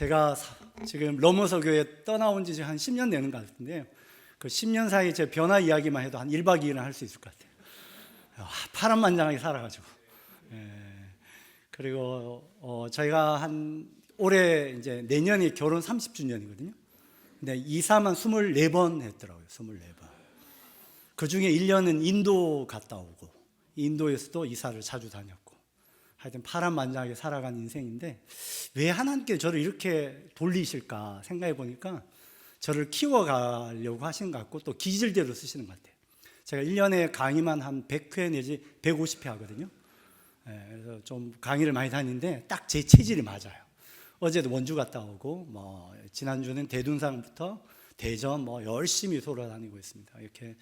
제가 지금 러머서 교회 떠나온 지 한 10년 되는 것 같은데요. 그 10년 사이 제 변화 이야기만 해도 한 1박 2일은 할 수 있을 것 같아요. 파란만장하게 살아가지고. 그리고 저희가 한 올해 이제 내년이 결혼 30주년이거든요. 근데 이사만 24번 했더라고요. 24번. 그 중에 1년은 인도 갔다 오고, 인도에서도 이사를 자주 다녔고, 하여튼 파란만장하게 살아간 인생인데, 왜 하나님께 저를 이렇게 돌리실까 생각해 보니까 저를 키워가려고 하시는 것 같고, 또 기질대로 쓰시는 것 같아요. 제가 1년에 강의만 한 100회 내지 150회 하거든요. 그래서 좀 강의를 많이 다니는데 딱 제 체질이 맞아요. 어제도 원주 갔다 오고, 지난주는 대둔산부터 대전 열심히 돌아다니고 있습니다. 이렇게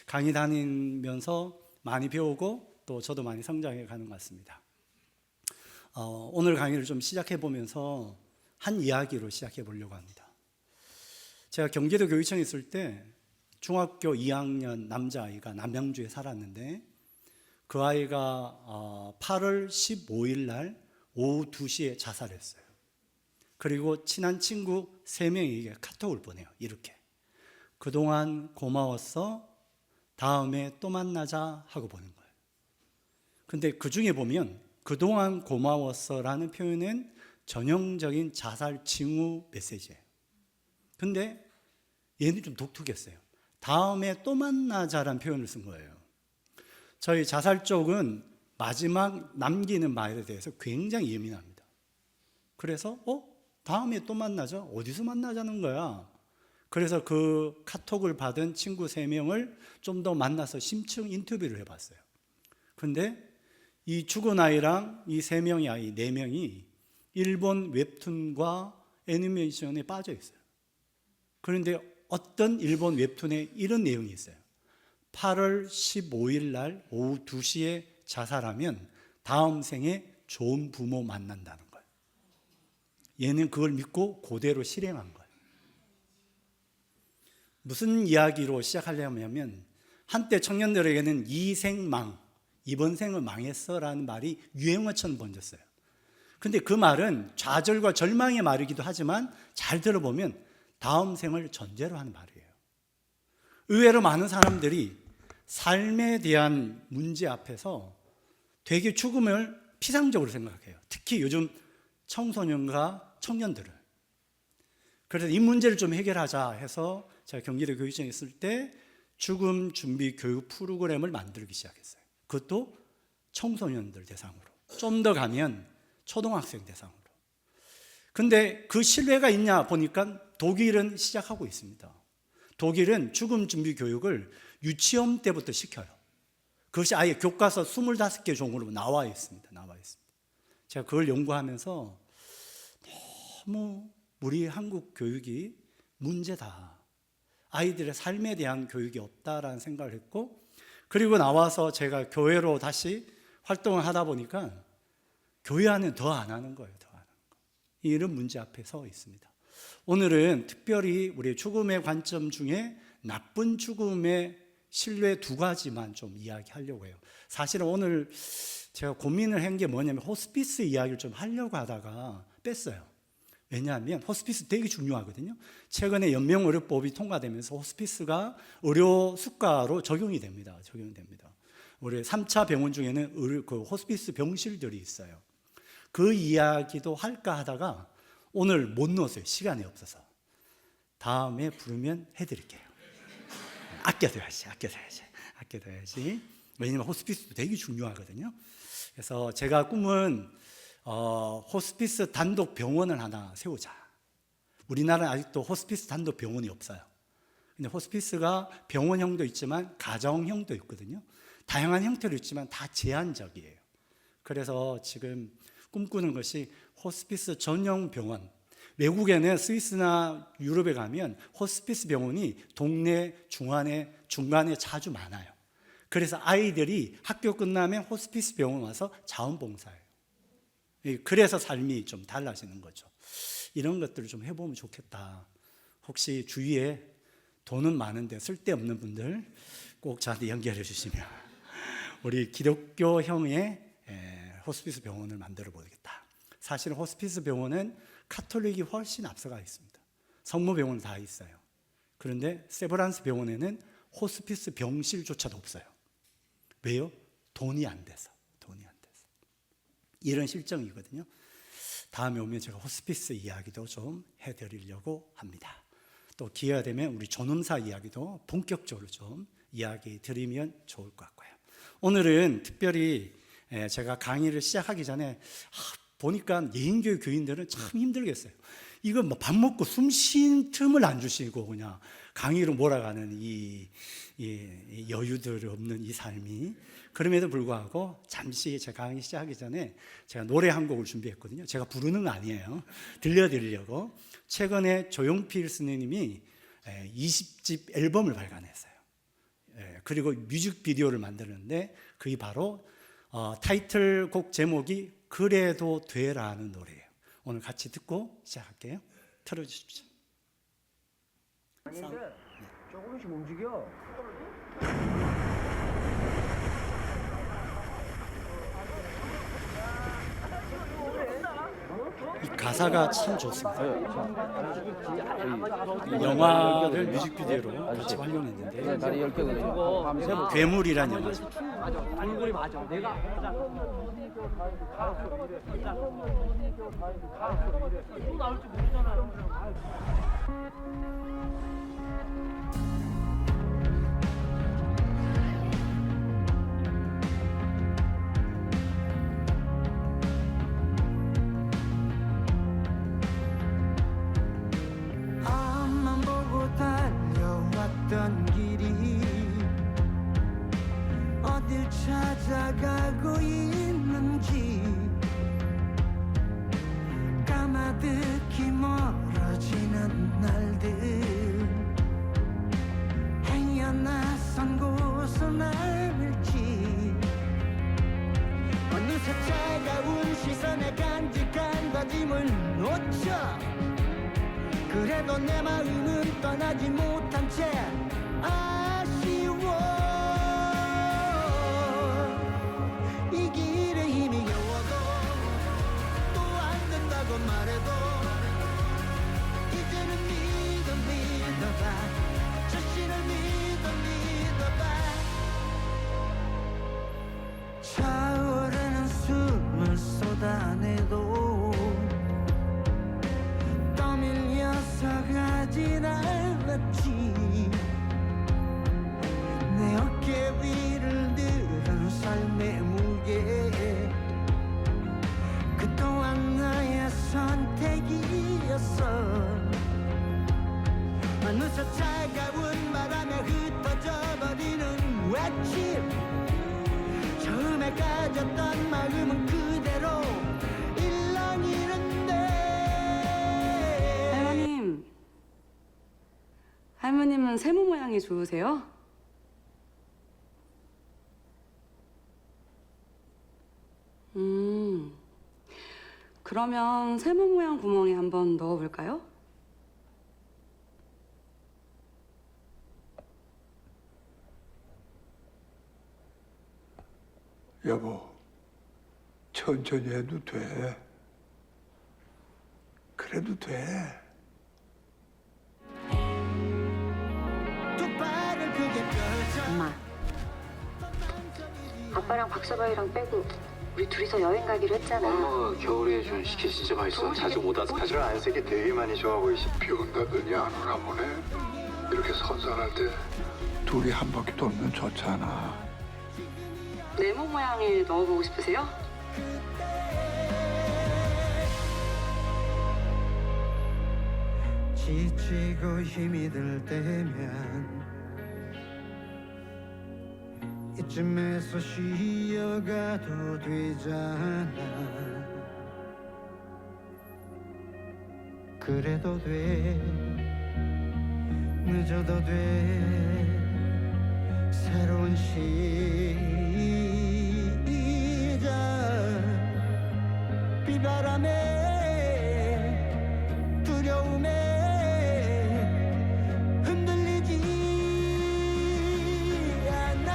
강의 다니면서 많이 배우고 또 저도 많이 성장해 가는 것 같습니다. 오늘 강의를 좀 시작해 보면서 한 이야기로 시작해 보려고 합니다. 제가 경기도 교육청에 있을 때 중학교 2학년 남자아이가 남양주에 살았는데, 그 아이가 8월 15일 날 오후 2시에 자살했어요. 그리고 친한 친구 3명에게 카톡을 보내요. 이렇게: 그동안 고마웠어, 다음에 또 만나자 하고 보낸 거예요. 근데 그 중에 보면 그동안 고마웠어 라는 표현은 전형적인 자살 징후 메시지예요. 근데 얘는 좀 독특했어요. 다음에 또 만나자라는 표현을 쓴 거예요. 저희 자살 쪽은 마지막 남기는 말에 대해서 굉장히 예민합니다. 그래서 다음에 또 만나자? 어디서 만나자는 거야? 그래서 그 카톡을 받은 친구 3명을 좀 더 만나서 심층 인터뷰를 해봤어요. 근데 이 죽은 아이랑 이 3명의 아이, 4명이 일본 웹툰과 애니메이션에 빠져 있어요. 그런데 어떤 일본 웹툰에 이런 내용이 있어요. 8월 15일 날 오후 2시에 자살하면 다음 생에 좋은 부모 만난다는 거예요. 얘는 그걸 믿고 그대로 실행한 거예요. 무슨 이야기로 시작하려면, 한때 청년들에게는 이생망, 이번 생은 망했어라는 말이 유행어처럼 번졌어요. 근데 그 말은 좌절과 절망의 말이기도 하지만 잘 들어보면 다음 생을 전제로 하는 말이에요. 의외로 많은 사람들이 삶에 대한 문제 앞에서 되게 죽음을 피상적으로 생각해요. 특히 요즘 청소년과 청년들은. 그래서 이 문제를 좀 해결하자 해서 제가 경기도 교육청에 있을 때 죽음 준비 교육 프로그램을 만들기 시작했어요. 그것도 청소년들 대상으로, 좀 더 가면 초등학생 대상으로. 근데 그 신뢰가 있냐 보니까 독일은 시작하고 있습니다. 독일은 죽음 준비 교육을 유치원 때부터 시켜요. 그것이 아예 교과서 25개 종으로 나와 있습니다. 제가 그걸 연구하면서 너무 우리 한국 교육이 문제다, 아이들의 삶에 대한 교육이 없다라는 생각을 했고, 그리고 나와서 제가 교회로 다시 활동을 하다 보니까 교회 안에 더 안 하는 거예요. 이런 문제 앞에 서 있습니다. 오늘은 특별히 우리 죽음의 관점 중에 나쁜 죽음의 신뢰 2가지만 좀 이야기하려고 해요. 사실은 오늘 제가 고민을 한 게 뭐냐면 호스피스 이야기를 좀 하려고 하다가 뺐어요. 왜냐하면 호스피스 되게 중요하거든요. 최근에 연명의료법이 통과되면서 호스피스가 의료 수가로 적용이 됩니다. 우리 3차 병원 중에는 그 호스피스 병실들이 있어요. 그 이야기도 할까 하다가 오늘 못 넣었어요. 시간이 없어서. 다음에 부르면 해드릴게요. 아껴둬야지. 왜냐면 호스피스도 되게 중요하거든요. 그래서 제가 꿈은 호스피스 단독 병원을 하나 세우자. 우리나라는 아직도 호스피스 단독 병원이 없어요. 근데 호스피스가 병원형도 있지만 가정형도 있거든요. 다양한 형태로 있지만 다 제한적이에요. 그래서 지금 꿈꾸는 것이 호스피스 전용 병원. 외국에는 스위스나 유럽에 가면 호스피스 병원이 동네 중간에 자주 많아요. 그래서 아이들이 학교 끝나면 호스피스 병원 와서 자원봉사해요. 그래서 삶이 좀 달라지는 거죠. 이런 것들을 좀 해보면 좋겠다. 혹시 주위에 돈은 많은데 쓸데없는 분들 꼭 저한테 연결해 주시면 우리 기독교형의 호스피스 병원을 만들어 보겠다. 사실은 호스피스 병원은 카톨릭이 훨씬 앞서가 있습니다. 성모병원은 다 있어요. 그런데 세브란스 병원에는 호스피스 병실조차도 없어요. 왜요? 돈이 안 돼서. 이런 실정이거든요. 다음에 오면 제가 호스피스 이야기도 좀 해드리려고 합니다. 또 기회가 되면 우리 존엄사 이야기도 본격적으로 좀 이야기 드리면 좋을 것 같고요. 오늘은 특별히 제가 강의를 시작하기 전에 보니까 예인교회 교인들은 참 힘들겠어요. 이거 뭐 밥 먹고 숨 쉰 틈을 안 주시고 그냥 강의로 몰아가는 이 여유들 없는 이 삶이. 그럼에도 불구하고 잠시 제 강의 시작하기 전에 제가 노래 한 곡을 준비했거든요. 제가 부르는 거 아니에요. 들려드리려고. 최근에 조용필 스님이 20집 앨범을 발간했어요. 그리고 뮤직비디오를 만드는데 그게 바로 타이틀곡 제목이 그래도 돼라는 노래예요. 오늘 같이 듣고 시작할게요. 틀어주십시오. 아닌데 조금씩 움직여. 이 가사가 참 좋습니다. 영화를 뮤직비디오로 같이 활용했는데 다리 10개거든요. 괴물이란 영화죠. 얼굴이 맞아. 내가 또 나올 줄 모르잖아요. 앞만 보고 달려왔던 길이 어딜 찾아가고 있는지 까마득히 멀어지는 날들 헤어나선 곳은 아닐지 어느새 차가운 시선에 간직한 다짐을 놓쳐 그래도 내 마음은 떠나지 못한 채 아쉬워 이 길에 힘이 겨워도 또 안 된다고 말해도 이제는 믿어봐 자신을 믿어봐 차오르는 숨을 쏟아내도 떠밀려서 가진 않았지 내 어깨 위를 들은 삶의 무게 그 또한 나의 선택이었어 어느새 차가운 바람에 흩어져 버리는 외침 처음에 가졌던 마음은 그대로 일렁이는데 할머님은 세모 모양이 좋으세요? 그러면 세모 모양 구멍에 한번 넣어볼까요? 여보, 천천히 해도 돼. 그래도 돼. 엄마, 아빠랑 박서방이랑 빼고 우리 둘이서 여행 가기로 했잖아. 엄마가 겨울에 해준 식혜 진짜 맛있어. 자주 못 와서 가지를 안 새게 되게 많이 좋아 보이시. 비 온다더니 안 오나 보네. 이렇게 선선할 때 둘이 한 바퀴 돌면 좋잖아. 네모 모양을 넣어보고 싶으세요? 지치고 힘이 들 때면 이쯤에서 쉬어가도 되잖아 그래도 돼 늦어도 돼 새로운 시작 비바람에 두려움에 흔들리지 않아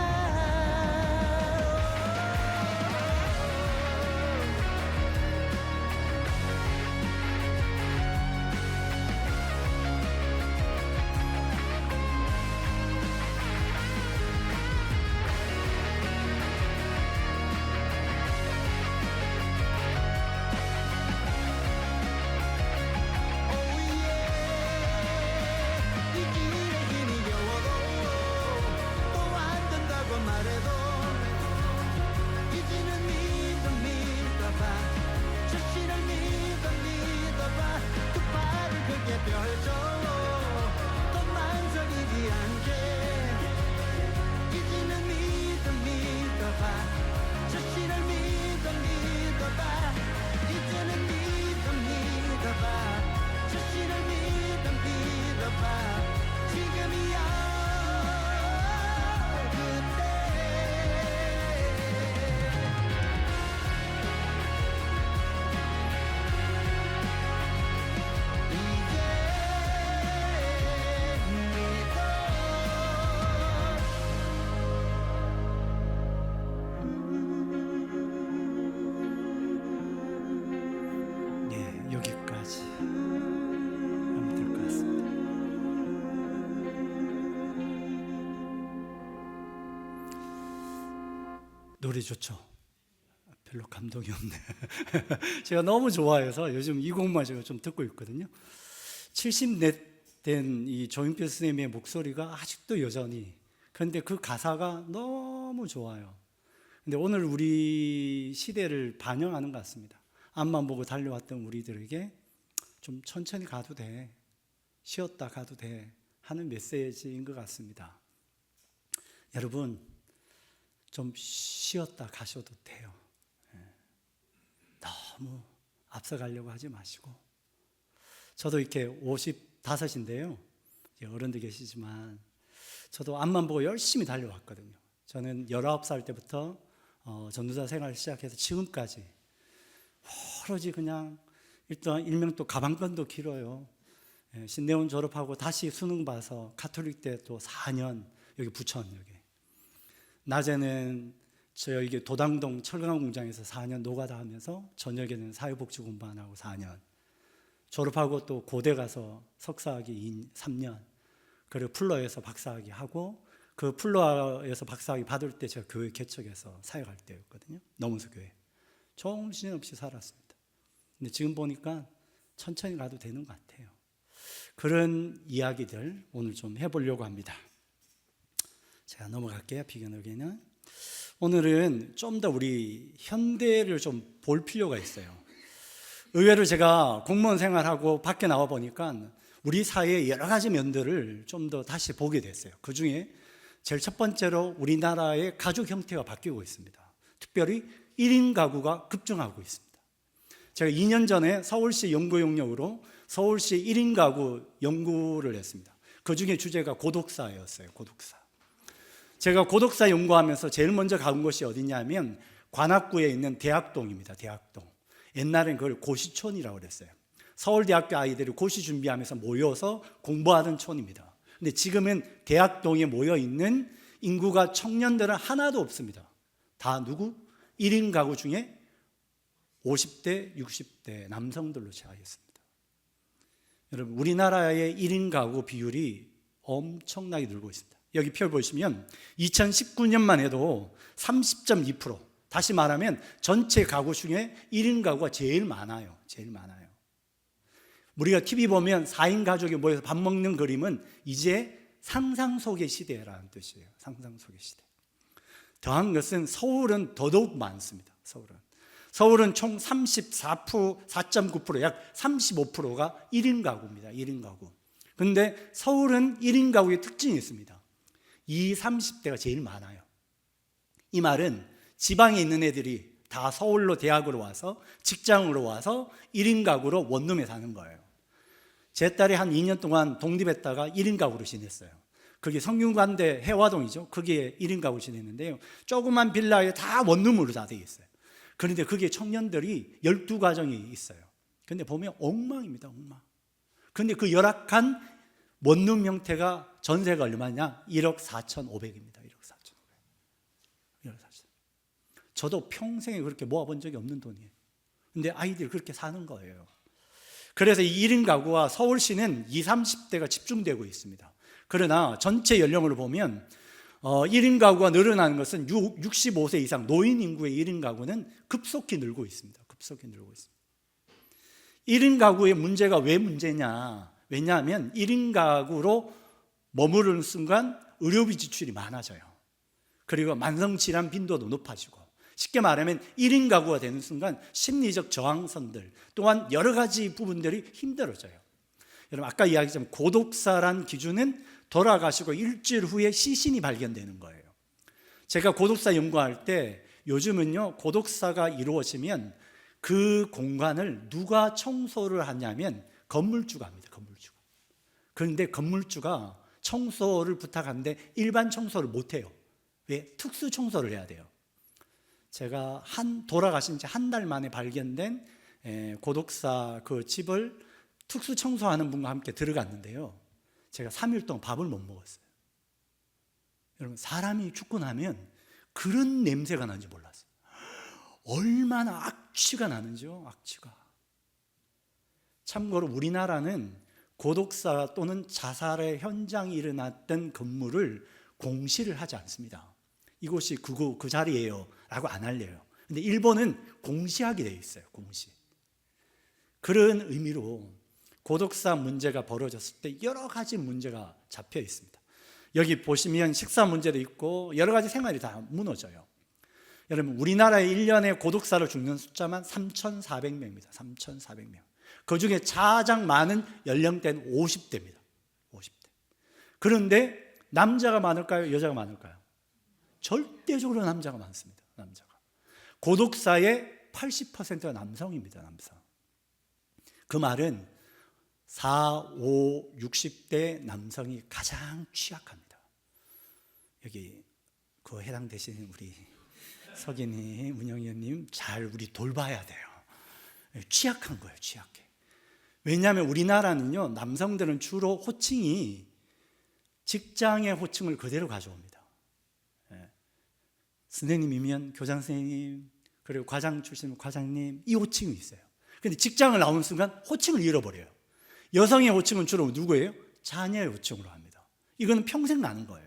않게 이제는 믿어봐 자신을 믿어봐 이제는 믿어봐 자신을 믿어봐 지금이야 그때 네, 여기까지 하면 될 것 같습니다. 노래 좋죠? 별로 감동이 없네. 제가 너무 좋아해서 요즘 이 곡만 제가 좀 듣고 있거든요. 70넷 된 이 조용필 선생님의 목소리가 아직도 여전히, 그런데 그 가사가 너무 좋아요. 근데 오늘 우리 시대를 반영하는 것 같습니다. 앞만 보고 달려왔던 우리들에게 좀 천천히 가도 돼, 쉬었다 가도 돼 하는 메시지인 것 같습니다. 여러분, 좀 쉬었다 가셔도 돼요. 너무 앞서가려고 하지 마시고. 저도 이렇게 55인데요. 어른들 계시지만 저도 앞만 보고 열심히 달려왔거든요. 저는 19살 때부터 전도사 생활을 시작해서 지금까지 오로지 그냥, 일단 일명 또 가방끈도 길어요. 신대원 졸업하고 다시 수능 봐서 가톨릭 때 또 4년 여기 부천, 여기 낮에는 저 여기 도당동 철강 공장에서 4년 노가다 하면서 저녁에는 사회복지 공부하고 4년, 졸업하고 또 고대 가서 석사학위 3년, 그리고 플러에서 박사학위 하고, 그 플러에서 박사학위 받을 때 제가 교회 개척해서 사역할 때였거든요. 넘어서 교회 정신없이 살았습니다. 근데 지금 보니까 천천히 가도 되는 것 같아요. 그런 이야기들 오늘 좀 해보려고 합니다. 제가 넘어갈게요. 비견에게는 오늘은 좀 더 우리 현대를 좀 볼 필요가 있어요. 의외로 제가 공무원 생활하고 밖에 나와 보니까 우리 사회의 여러 가지 면들을 좀 더 다시 보게 됐어요. 그 중에 제일 첫 번째로 우리나라의 가족 형태가 바뀌고 있습니다. 특별히 1인 가구가 급증하고 있습니다. 제가 2년 전에 서울시 연구용역으로 서울시 1인 가구 연구를 했습니다. 그 중에 주제가 고독사였어요. 고독사. 제가 고독사 연구하면서 제일 먼저 가본 곳이 어디냐면 관악구에 있는 대학동입니다. 대학동. 옛날엔 그걸 고시촌이라고 그랬어요. 서울대학교 아이들이 고시 준비하면서 모여서 공부하는 촌입니다. 근데 지금은 대학동에 모여 있는 인구가 청년들은 하나도 없습니다. 다 누구? 1인 가구 중에 50대, 60대 남성들로 채워있습니다. 여러분, 우리나라의 1인 가구 비율이 엄청나게 늘고 있습니다. 여기 표 보시면 2019년만 해도 30.2%, 다시 말하면 전체 가구 중에 1인 가구가 제일 많아요. 제일 많아요. 우리가 TV 보면 4인 가족이 모여서 밥 먹는 그림은 이제 상상 속의 시대라는 뜻이에요. 상상 속의 시대. 더한 것은 서울은 더더욱 많습니다. 서울은 총 4.9%, 약 35%가 1인 가구입니다. 1인 가구. 그런데 서울은 1인 가구의 특징이 있습니다. 20, 30대가 제일 많아요. 이 말은 지방에 있는 애들이 다 서울로 대학으로 와서 직장으로 와서 1인 가구로 원룸에 사는 거예요. 제 딸이 한 2년 동안 독립했다가 1인 가구로 지냈어요. 그게 성균관대 해화동이죠. 거기에 1인 가구 지냈는데요. 조그만 빌라에 다 원룸으로 다 되어 있어요. 그런데 그게 청년들이 12가정이 있어요. 그런데 보면 엉망입니다. 엉망. 그런데 그 열악한 원룸 형태가 전세가 얼마냐? 1억 4,500입니다. 1억 4,500. 1억 4,500. 저도 평생에 그렇게 모아본 적이 없는 돈이에요. 근데 아이들이 그렇게 사는 거예요. 그래서 이 1인 가구와 서울시는 20, 30대가 집중되고 있습니다. 그러나 전체 연령으로 보면 1인 가구가 늘어나는 것은 65세 이상 노인 인구의 1인 가구는 급속히 늘고 있습니다. 급속히 늘고 있습니다. 1인 가구의 문제가 왜 문제냐? 왜냐하면 1인 가구로 머무르는 순간 의료비 지출이 많아져요. 그리고 만성질환 빈도도 높아지고, 쉽게 말하면 1인 가구가 되는 순간 심리적 저항선들 또한 여러 가지 부분들이 힘들어져요. 여러분, 아까 이야기했지만 고독사란 기준은 돌아가시고 일주일 후에 시신이 발견되는 거예요. 제가 고독사 연구할 때 요즘은요, 고독사가 이루어지면 그 공간을 누가 청소를 하냐면 건물주가 합니다. 건물주가. 그런데 건물주가 청소를 부탁하는데 일반 청소를 못 해요. 왜? 특수 청소를 해야 돼요. 제가 돌아가신 지 한 달 만에 발견된 고독사 그 집을 특수 청소하는 분과 함께 들어갔는데요, 제가 3일 동안 밥을 못 먹었어요. 여러분, 사람이 죽고 나면 그런 냄새가 나는지 몰랐어요. 얼마나 악취가 나는지요. 악취가. 참고로 우리나라는 고독사 또는 자살의 현장이 일어났던 건물을 공시를 하지 않습니다. 이곳이 그 자리예요 라고 안 알려요. 근데 일본은 공시하게 되어 있어요. 공시. 그런 의미로 고독사 문제가 벌어졌을 때 여러 가지 문제가 잡혀 있습니다. 여기 보시면 식사 문제도 있고 여러 가지 생활이 다 무너져요. 여러분, 우리나라의 1년에 고독사로 죽는 숫자만 3,400명입니다. 3,400명. 그 중에 가장 많은 연령대는 50대입니다. 50대. 그런데 남자가 많을까요? 여자가 많을까요? 절대적으로 남자가 많습니다. 남자가. 고독사의 80%가 남성입니다. 남성. 그 말은 4, 5, 60대 남성이 가장 취약합니다. 여기 그 해당되시는 우리 석인님, 문영현님 잘 우리 돌봐야 돼요. 취약한 거예요. 취약해. 왜냐하면 우리나라는요, 남성들은 주로 호칭이 직장의 호칭을 그대로 가져옵니다. 선생님이면 교장 선생님, 그리고 과장 출신이면 과장님, 이 호칭이 있어요. 근데 직장을 나오는 순간 호칭을 잃어버려요. 여성의 호칭은 주로 누구예요? 자녀의 호칭으로 합니다. 이건 평생 나는 거예요.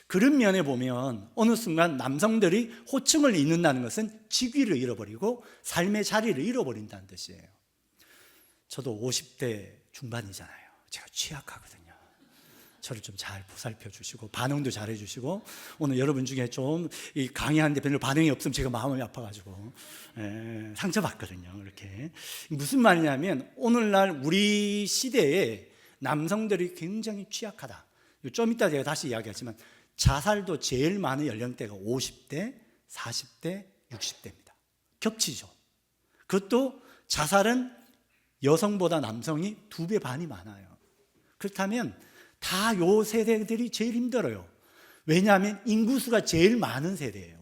그런 면에 보면 어느 순간 남성들이 호칭을 잃는다는 것은 직위를 잃어버리고 삶의 자리를 잃어버린다는 뜻이에요. 저도 50대 중반이잖아요. 제가 취약하거든요. 저를 좀 잘 보살펴 주시고 반응도 잘해 주시고, 오늘 여러분 중에 좀 강의하는데 별로 반응이 없으면 제가 마음이 아파가지고 상처받거든요. 이렇게. 무슨 말이냐면 오늘날 우리 시대에 남성들이 굉장히 취약하다. 좀 이따 제가 다시 이야기하지만 자살도 제일 많은 연령대가 50대, 40대, 60대입니다. 겹치죠. 그것도 자살은 여성보다 남성이 2배 반이 많아요. 그렇다면 다 요 세대들이 제일 힘들어요. 왜냐하면 인구수가 제일 많은 세대예요.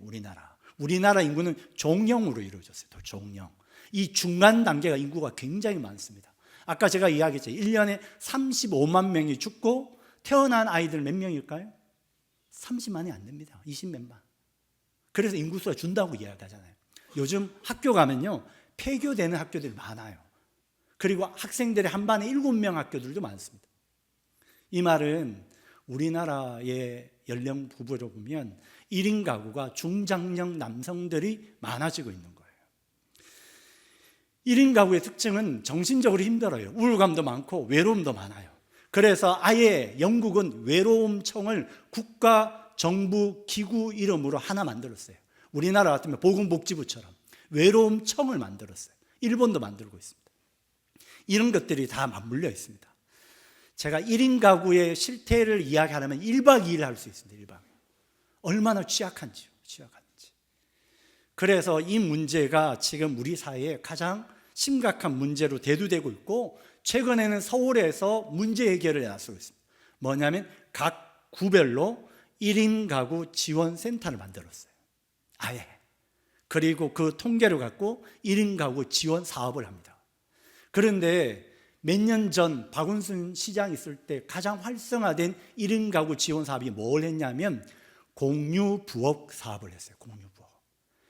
우리나라 인구는 종령으로 이루어졌어요. 종령. 이 중간 단계가 인구가 굉장히 많습니다. 아까 제가 이야기했죠. 1년에 35만 명이 죽고 태어난 아이들 몇 명일까요? 30만이 안 됩니다. 20몇만. 그래서 인구수가 준다고 이야기하잖아요. 요즘 학교 가면요, 폐교되는 학교들이 많아요. 그리고 학생들이 한 반에 7명 학교들도 많습니다. 이 말은 우리나라의 연령 부부로 보면 1인 가구가 중장년 남성들이 많아지고 있는 거예요. 1인 가구의 특징은 정신적으로 힘들어요. 우울감도 많고 외로움도 많아요. 그래서 아예 영국은 외로움청을 국가 정부 기구 이름으로 하나 만들었어요. 우리나라 같으면 보건복지부처럼 외로움청을 만들었어요. 일본도 만들고 있습니다. 이런 것들이 다 맞물려 있습니다. 제가 1인 가구의 실태를 이야기하려면 1박 2일 할 수 있습니다. 1박 2일. 얼마나 취약한지요. 그래서 이 문제가 지금 우리 사회에 가장 심각한 문제로 대두되고 있고, 최근에는 서울에서 문제 해결을 나서고 있습니다. 뭐냐면 각 구별로 1인 가구 지원센터를 만들었어요. 아예. 그리고 그 통계를 갖고 1인 가구 지원 사업을 합니다. 그런데 몇 년 전 박원순 시장 있을 때 가장 활성화된 1인 가구 지원 사업이 뭘 했냐면 공유부엌 사업을 했어요. 공유부엌.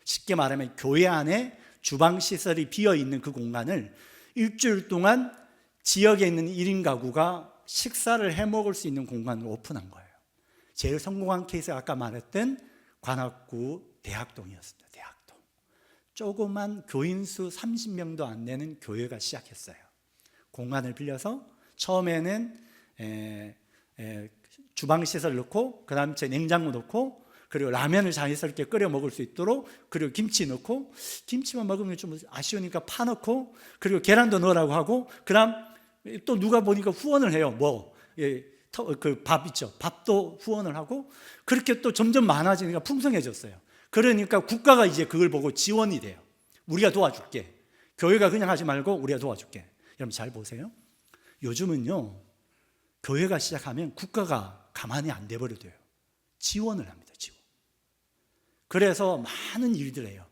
쉽게 말하면 교회 안에 주방시설이 비어있는 그 공간을 일주일 동안 지역에 있는 1인 가구가 식사를 해먹을 수 있는 공간을 오픈한 거예요. 제일 성공한 케이스가 아까 말했던 관악구 대학동이었습니다. 대학동. 조그만 교인수 30명도 안 되는 교회가 시작했어요. 공간을 빌려서 처음에는 주방시설 넣고, 그 다음에 냉장고 넣고, 그리고 라면을 자연스럽게 끓여 먹을 수 있도록, 그리고 김치 넣고, 김치만 먹으면 좀 아쉬우니까 파 넣고, 그리고 계란도 넣으라고 하고, 그 다음 또 누가 보니까 후원을 해요. 그 밥 있죠. 밥도 후원을 하고 그렇게 또 점점 많아지니까 풍성해졌어요. 그러니까 국가가 이제 그걸 보고 지원이 돼요. 우리가 도와줄게. 교회가 그냥 하지 말고 우리가 도와줄게. 여러분 잘 보세요. 요즘은요, 교회가 시작하면 국가가 가만히 안 돼버려도요. 지원을 합니다. 지원. 그래서 많은 일들을 해요.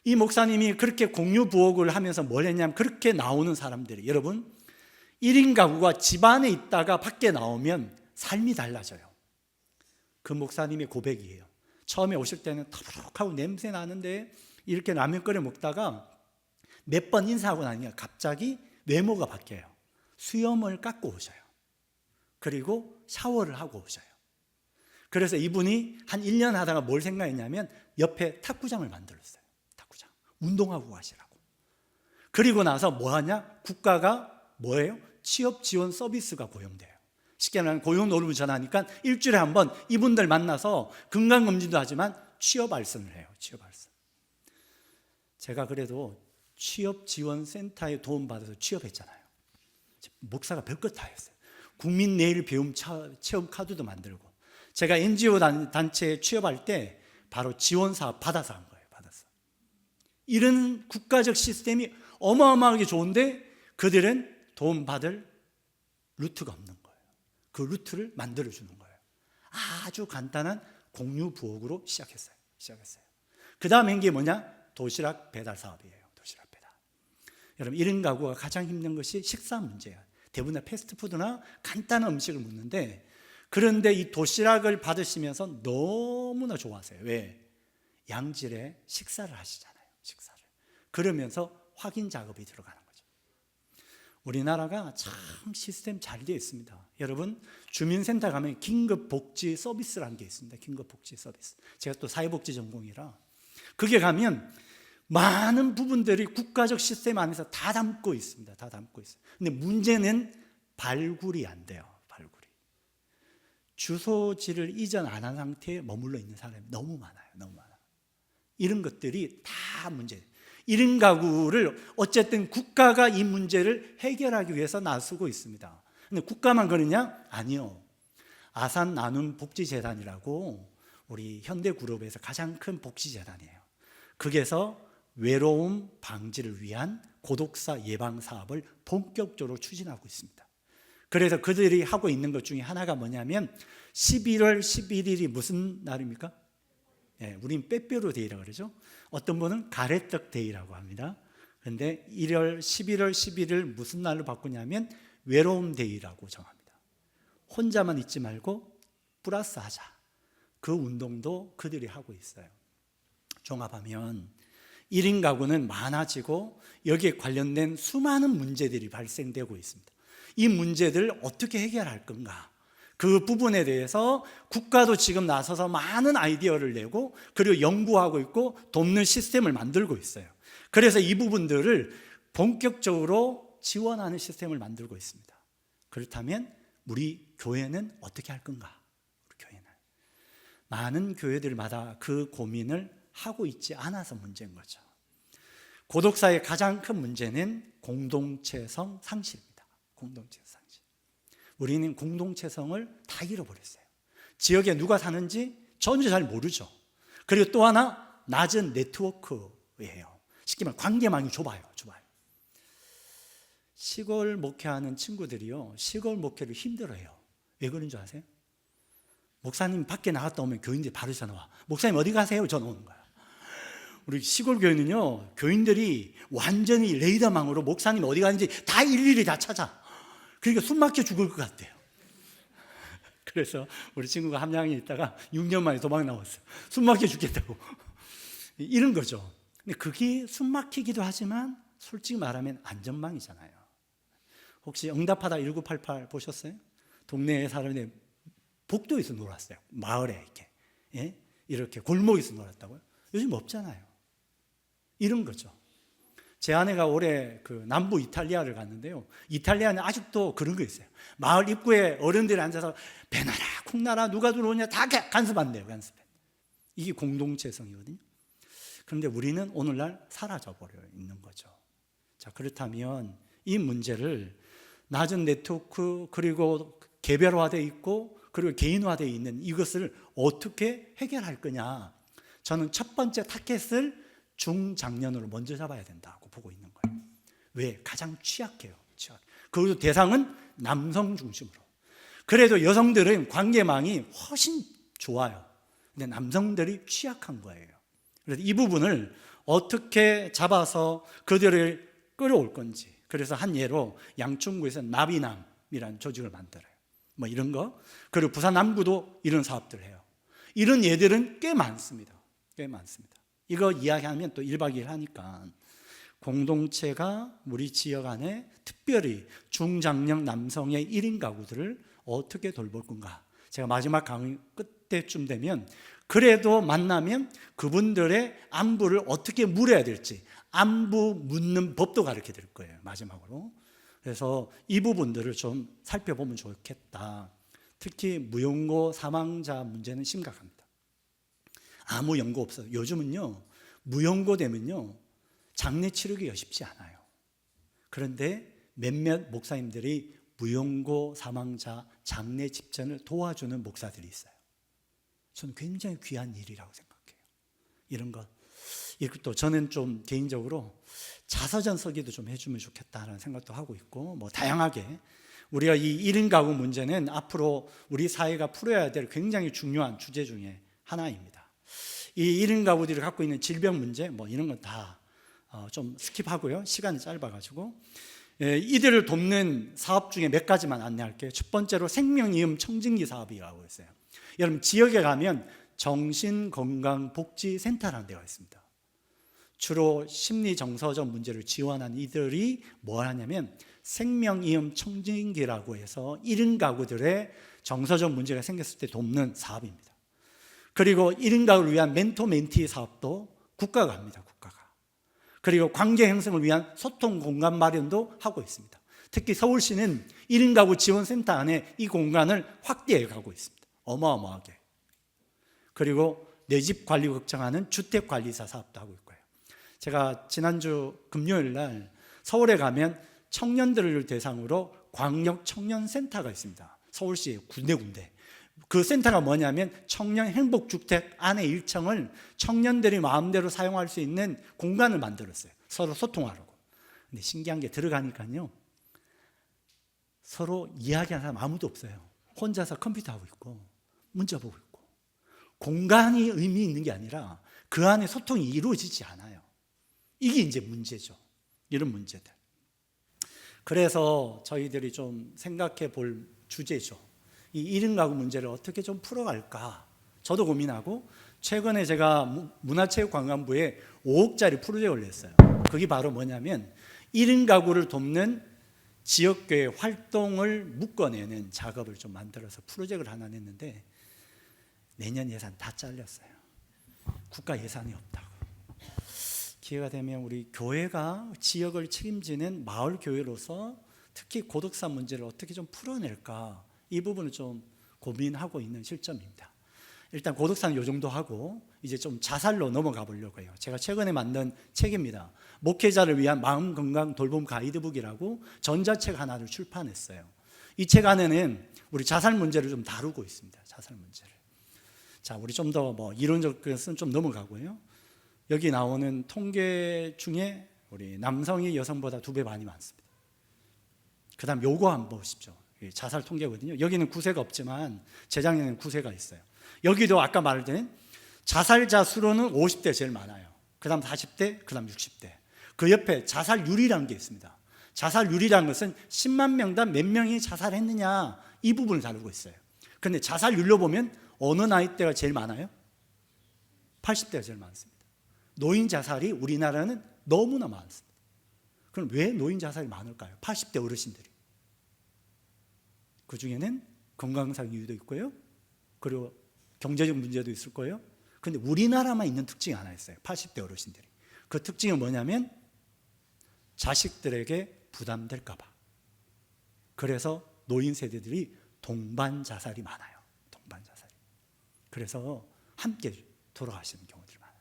이 목사님이 그렇게 공유부엌을 하면서 뭘 했냐면 그렇게 나오는 사람들이, 여러분 1인 가구가 집안에 있다가 밖에 나오면 삶이 달라져요. 그 목사님의 고백이에요. 처음에 오실 때는 터벅하고 냄새 나는데 이렇게 라면 끓여 먹다가 몇 번 인사하고 나니까 갑자기 외모가 바뀌어요. 수염을 깎고 오셔요. 그리고 샤워를 하고 오셔요. 그래서 이분이 한 1년 하다가 뭘 생각했냐면 옆에 탁구장을 만들었어요. 탁구장. 운동하고 가시라고. 그리고 나서 뭐 하냐? 국가가 뭐예요? 취업 지원 서비스가 고용돼요. 쉽게 말하면 고용노름을 전하니까 일주일에 한 번 이분들 만나서 건강검진도 하지만 취업 알선을 해요. 취업 알선. 제가 그래도 취업지원센터에 도움받아서 취업했잖아요. 목사가 별것 다 했어요. 국민 내일 배움 체험 카드도 만들고, 제가 NGO 단체에 취업할 때 바로 지원 사업 받아서 한 거예요. 받아서. 이런 국가적 시스템이 어마어마하게 좋은데 그들은 도움받을 루트가 없는 거예요. 그 루트를 만들어주는 거예요. 아주 간단한 공유 부엌으로 시작했어요. 그 다음 한 게 뭐냐? 도시락 배달 사업이에요. 도시락 배달. 여러분 1인 가구가 가장 힘든 것이 식사 문제예요. 대부분 다 패스트푸드나 간단한 음식을 먹는데, 그런데 이 도시락을 받으시면서 너무나 좋아하세요. 왜? 양질의 식사를 하시잖아요. 식사를. 그러면서 확인 작업이 들어가는 거죠. 우리나라가 참 시스템 잘 되어 있습니다. 여러분 주민센터 가면 긴급복지 서비스라는 게 있습니다. 긴급복지 서비스. 제가 또 사회복지 전공이라 그게 가면 많은 부분들이 국가적 시스템 안에서 다 담고 있습니다. 다 담고 있어요. 근데 문제는 발굴이 안 돼요. 발굴이. 주소지를 이전 안 한 상태에 머물러 있는 사람이 너무 많아요. 너무 많아요. 이런 것들이 다 문제예요. 1인 가구를 어쨌든 국가가 이 문제를 해결하기 위해서 나서고 있습니다. 근데 국가만 그러냐? 아니요. 아산 나눔 복지재단이라고 우리 현대그룹에서 가장 큰 복지재단이에요. 거기에서 외로움 방지를 위한 고독사 예방 사업을 본격적으로 추진하고 있습니다. 그래서 그들이 하고 있는 것 중에 하나가 뭐냐면 11월 11일이 무슨 날입니까? 네, 우린 빼빼로 데이라고 그러죠. 어떤 분은 가래떡 데이라고 합니다. 그런데 11월 11일 무슨 날로 바꾸냐면 외로움 데이라고 정합니다. 혼자만 있지 말고 플러스 하자. 그 운동도 그들이 하고 있어요. 종합하면 1인 가구는 많아지고 여기에 관련된 수많은 문제들이 발생되고 있습니다. 이 문제들을 어떻게 해결할 건가? 그 부분에 대해서 국가도 지금 나서서 많은 아이디어를 내고 그리고 연구하고 있고 돕는 시스템을 만들고 있어요. 그래서 이 부분들을 본격적으로 지원하는 시스템을 만들고 있습니다. 그렇다면 우리 교회는 어떻게 할 건가? 우리 교회는 많은 교회들마다 그 고민을 하고 있지 않아서 문제인 거죠. 고독사의 가장 큰 문제는 공동체성 상실입니다. 공동체성 상실. 우리는 공동체성을 다 잃어버렸어요. 지역에 누가 사는지 전혀 잘 모르죠. 그리고 또 하나 낮은 네트워크예요. 쉽게 말하면 관계망이 좁아요. 시골 목회하는 친구들이요, 시골 목회를 힘들어해요. 왜 그런 줄 아세요? 목사님 밖에 나갔다 오면 교인들이 바로 전화 와. 목사님 어디 가세요? 전화 오는 거야. 우리 시골 교회는요, 교인들이 완전히 레이더망으로 목사님 어디 가는지 다 일일이 다 찾아. 그러니까 숨 막혀 죽을 것 같대요. 그래서 우리 친구가 함양에 있다가 6년 만에 도망 나왔어요. 숨 막혀 죽겠다고. 이런 거죠. 근데 그게 숨 막히기도 하지만 솔직히 말하면 안전망이잖아요. 혹시 응답하다 1988 보셨어요? 동네에 사람이 복도에서 놀았어요. 마을에 이렇게. 예? 이렇게 골목에서 놀았다고요? 요즘 없잖아요. 이런 거죠. 제 아내가 올해 그 남부 이탈리아를 갔는데요. 이탈리아는 아직도 그런 거 있어요. 마을 입구에 어른들이 앉아서 배나라, 콩나라, 누가 들어오냐 다 간섭한대요. 간섭해. 이게 공동체성이거든요. 그런데 우리는 오늘날 사라져버려 있는 거죠. 자, 그렇다면 이 문제를 낮은 네트워크 그리고 개별화되어 있고 그리고 개인화되어 있는 이것을 어떻게 해결할 거냐. 저는 첫 번째 타켓을 중장년으로 먼저 잡아야 된다고 보고 있는 거예요. 왜? 가장 취약해요. 그리고 대상은 남성 중심으로. 그래도 여성들은 관계망이 훨씬 좋아요. 근데 남성들이 취약한 거예요. 그래서 이 부분을 어떻게 잡아서 그들을 끌어올 건지. 그래서 한 예로 양천구에서 나비남이라는 조직을 만들어요. 뭐 이런 거. 그리고 부산 남구도 이런 사업들을 해요. 이런 예들은 꽤 많습니다. 꽤 많습니다. 이거 이야기하면 또 1박 2일 하니까 공동체가 우리 지역 안에 특별히 중장년 남성의 1인 가구들을 어떻게 돌볼 건가. 제가 마지막 강의 끝때쯤 되면 그래도 만나면 그분들의 안부를 어떻게 물어야 될지 안부 묻는 법도 가르쳐 드릴 거예요. 마지막으로. 그래서 이 부분들을 좀 살펴보면 좋겠다. 특히 무용고 사망자 문제는 심각합니다. 아무 연고 없어요. 요즘은요 무용고 되면요 장례 치르기가 쉽지 않아요. 그런데 몇몇 목사님들이 무용고 사망자 장례 집전을 도와주는 목사들이 있어요. 저는 굉장히 귀한 일이라고 생각해요. 이런 것. 또 저는 좀 개인적으로 자서전 쓰기도 좀 해주면 좋겠다라는 생각도 하고 있고, 뭐 다양하게 우리가 이 1인 가구 문제는 앞으로 우리 사회가 풀어야 될 굉장히 중요한 주제 중에 하나입니다. 이 1인 가구들이 갖고 있는 질병 문제, 뭐 이런 건 다 좀 스킵하고요. 시간이 짧아가지고 이들을 돕는 사업 중에 몇 가지만 안내할게요. 첫 번째로 생명이음 청진기 사업이라고 있어요. 여러분 지역에 가면 정신건강복지센터라는 데가 있습니다. 주로 심리정서적 문제를 지원하는 이들이 뭘 하냐면 생명이음 청진기라고 해서 1인 가구들의 정서적 문제가 생겼을 때 돕는 사업입니다. 그리고 1인 가구를 위한 멘토 멘티 사업도 국가가 합니다. 국가가. 그리고 관계 형성을 위한 소통 공간 마련도 하고 있습니다. 특히 서울시는 1인 가구 지원센터 안에 이 공간을 확대해 가고 있습니다. 어마어마하게. 그리고 내 집 관리 걱정하는 주택관리사 사업도 하고 있고요. 제가 지난주 금요일 날 서울에 가면 청년들을 대상으로 광역 청년센터가 있습니다. 서울시에 군데군데. 그 센터가 뭐냐면 청년 행복주택 안에 1층을 청년들이 마음대로 사용할 수 있는 공간을 만들었어요. 서로 소통하려고. 근데 신기한 게 들어가니까요. 서로 이야기하는 사람 아무도 없어요. 혼자서 컴퓨터 하고 있고 문자 보고 있고. 공간이 의미 있는 게 아니라 그 안에 소통이 이루어지지 않아요. 이게 이제 문제죠. 이런 문제들. 그래서 저희들이 좀 생각해 볼 주제죠. 이 1인 가구 문제를 어떻게 좀 풀어갈까. 저도 고민하고 최근에 제가 문화체육관광부에 5억짜리 프로젝트를 냈어요. 그게 바로 뭐냐면 1인 가구를 돕는 지역교회 활동을 묶어내는 작업을 좀 만들어서 프로젝트를 하나 냈는데 내년 예산 다 잘렸어요. 국가 예산이 없다고. 기회가 되면 우리 교회가 지역을 책임지는 마을 교회로서 특히 고독사 문제를 어떻게 좀 풀어낼까, 이 부분을 좀 고민하고 있는 실점입니다. 일단 고독사는 요 정도 하고 이제 좀 자살로 넘어가 보려고 해요. 제가 최근에 만든 책입니다. 목회자를 위한 마음 건강 돌봄 가이드북이라고 전자책 하나를 출판했어요. 이 책 안에는 우리 자살 문제를 좀 다루고 있습니다. 자살 문제를. 자, 우리 좀 더 뭐 이론적 것은 좀 넘어가고요. 여기 나오는 통계 중에 우리 남성이 여성보다 2배 많이 많습니다. 그 다음 요거 한번 보십시오. 자살 통계거든요. 여기는 구세가 없지만 재작년에는 구세가 있어요. 여기도 아까 말했던 자살자 수로는 50대 제일 많아요. 그 다음 40대, 그 다음 60대. 그 옆에 자살률이라는 게 있습니다. 자살률이라는 것은 10만 명당 몇 명이 자살했느냐, 이 부분을 다루고 있어요. 그런데 자살률로 보면 어느 나이대가 제일 많아요? 80대가 제일 많습니다. 노인 자살이 우리나라는 너무나 많습니다. 그럼 왜 노인 자살이 많을까요? 80대 어르신들이. 그 중에는 건강상 이유도 있고요. 그리고 경제적 문제도 있을 거예요. 그런데 우리나라만 있는 특징이 하나 있어요. 80대 어르신들이. 그 특징은 뭐냐면 자식들에게 부담될까 봐. 그래서 노인 세대들이 동반 자살이 많아요. 동반 자살이. 그래서 함께 돌아가시는 경우들이 많아요.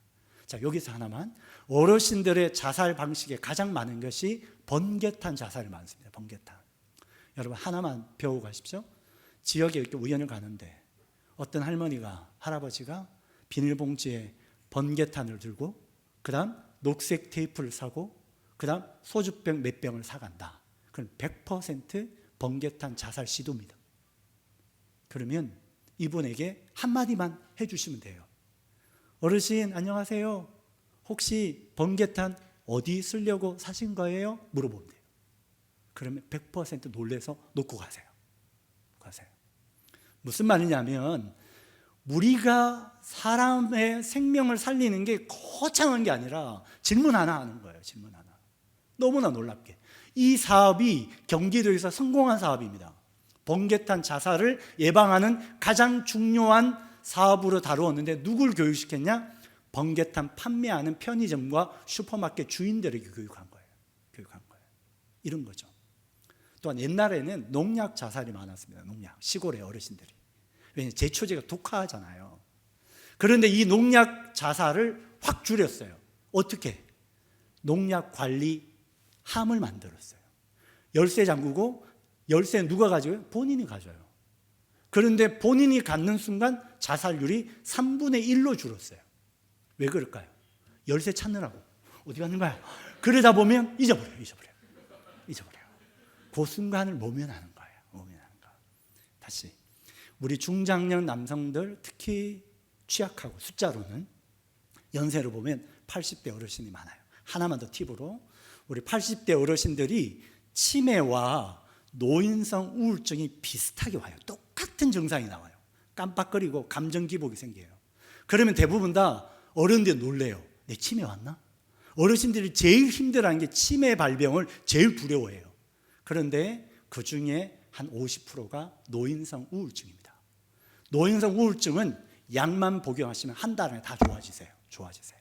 자, 여기서 하나만. 어르신들의 자살 방식에 가장 많은 것이 번개탄 자살이 많습니다. 번개탄. 여러분 하나만 배우고 가십시오. 지역에 이렇게 우연히 가는데 어떤 할아버지가 비닐봉지에 번개탄을 들고 그 다음 녹색 테이프를 사고 그 다음 소주병 몇 병을 사간다. 그럼 100% 번개탄 자살 시도입니다. 그러면 이분에게 한마디만 해주시면 돼요. 어르신 안녕하세요. 혹시 번개탄 어디 쓰려고 사신 거예요? 물어보면 돼요. 그러면 100% 놀래서 놓고 가세요. 무슨 말이냐면 우리가 사람의 생명을 살리는 게 거창한 게 아니라 질문 하나 하는 거예요. 질문 하나. 너무나 놀랍게. 이 사업이 경기도에서 성공한 사업입니다. 번개탄 자살을 예방하는 가장 중요한 사업으로 다루었는데 누굴 교육시켰냐? 번개탄 판매하는 편의점과 슈퍼마켓 주인들에게 교육한 거예요. 이런 거죠. 또한 옛날에는 농약 자살이 많았습니다. 농약, 시골의 어르신들이. 왜냐하면 제초제가 독하잖아요. 그런데 이 농약 자살을 확 줄였어요. 어떻게? 농약 관리 함을 만들었어요. 열쇠 잠그고 열쇠는 누가 가져요? 본인이 가져요. 그런데 본인이 갖는 순간 자살률이 3분의 1로 줄었어요. 왜 그럴까요? 열쇠 찾느라고. 어디 갔는 거야? 그러다 보면 잊어버려요. 그 순간을 모면하는 거예요. 다시 우리 중장년 남성들 특히 취약하고 숫자로는 연세로 보면 80대 어르신이 많아요. 하나만 더 팁으로 우리 80대 어르신들이 치매와 노인성 우울증이 비슷하게 와요. 똑같은 증상이 나와요. 깜빡거리고 감정 기복이 생겨요. 그러면 대부분 다 어른들 놀래요. 내 치매 왔나? 어르신들이 제일 힘들어하는 게 치매 발병을 제일 두려워해요. 그런데 그 중에 한 50%가 노인성 우울증입니다. 노인성 우울증은 약만 복용하시면 한 달 안에 다 좋아지세요.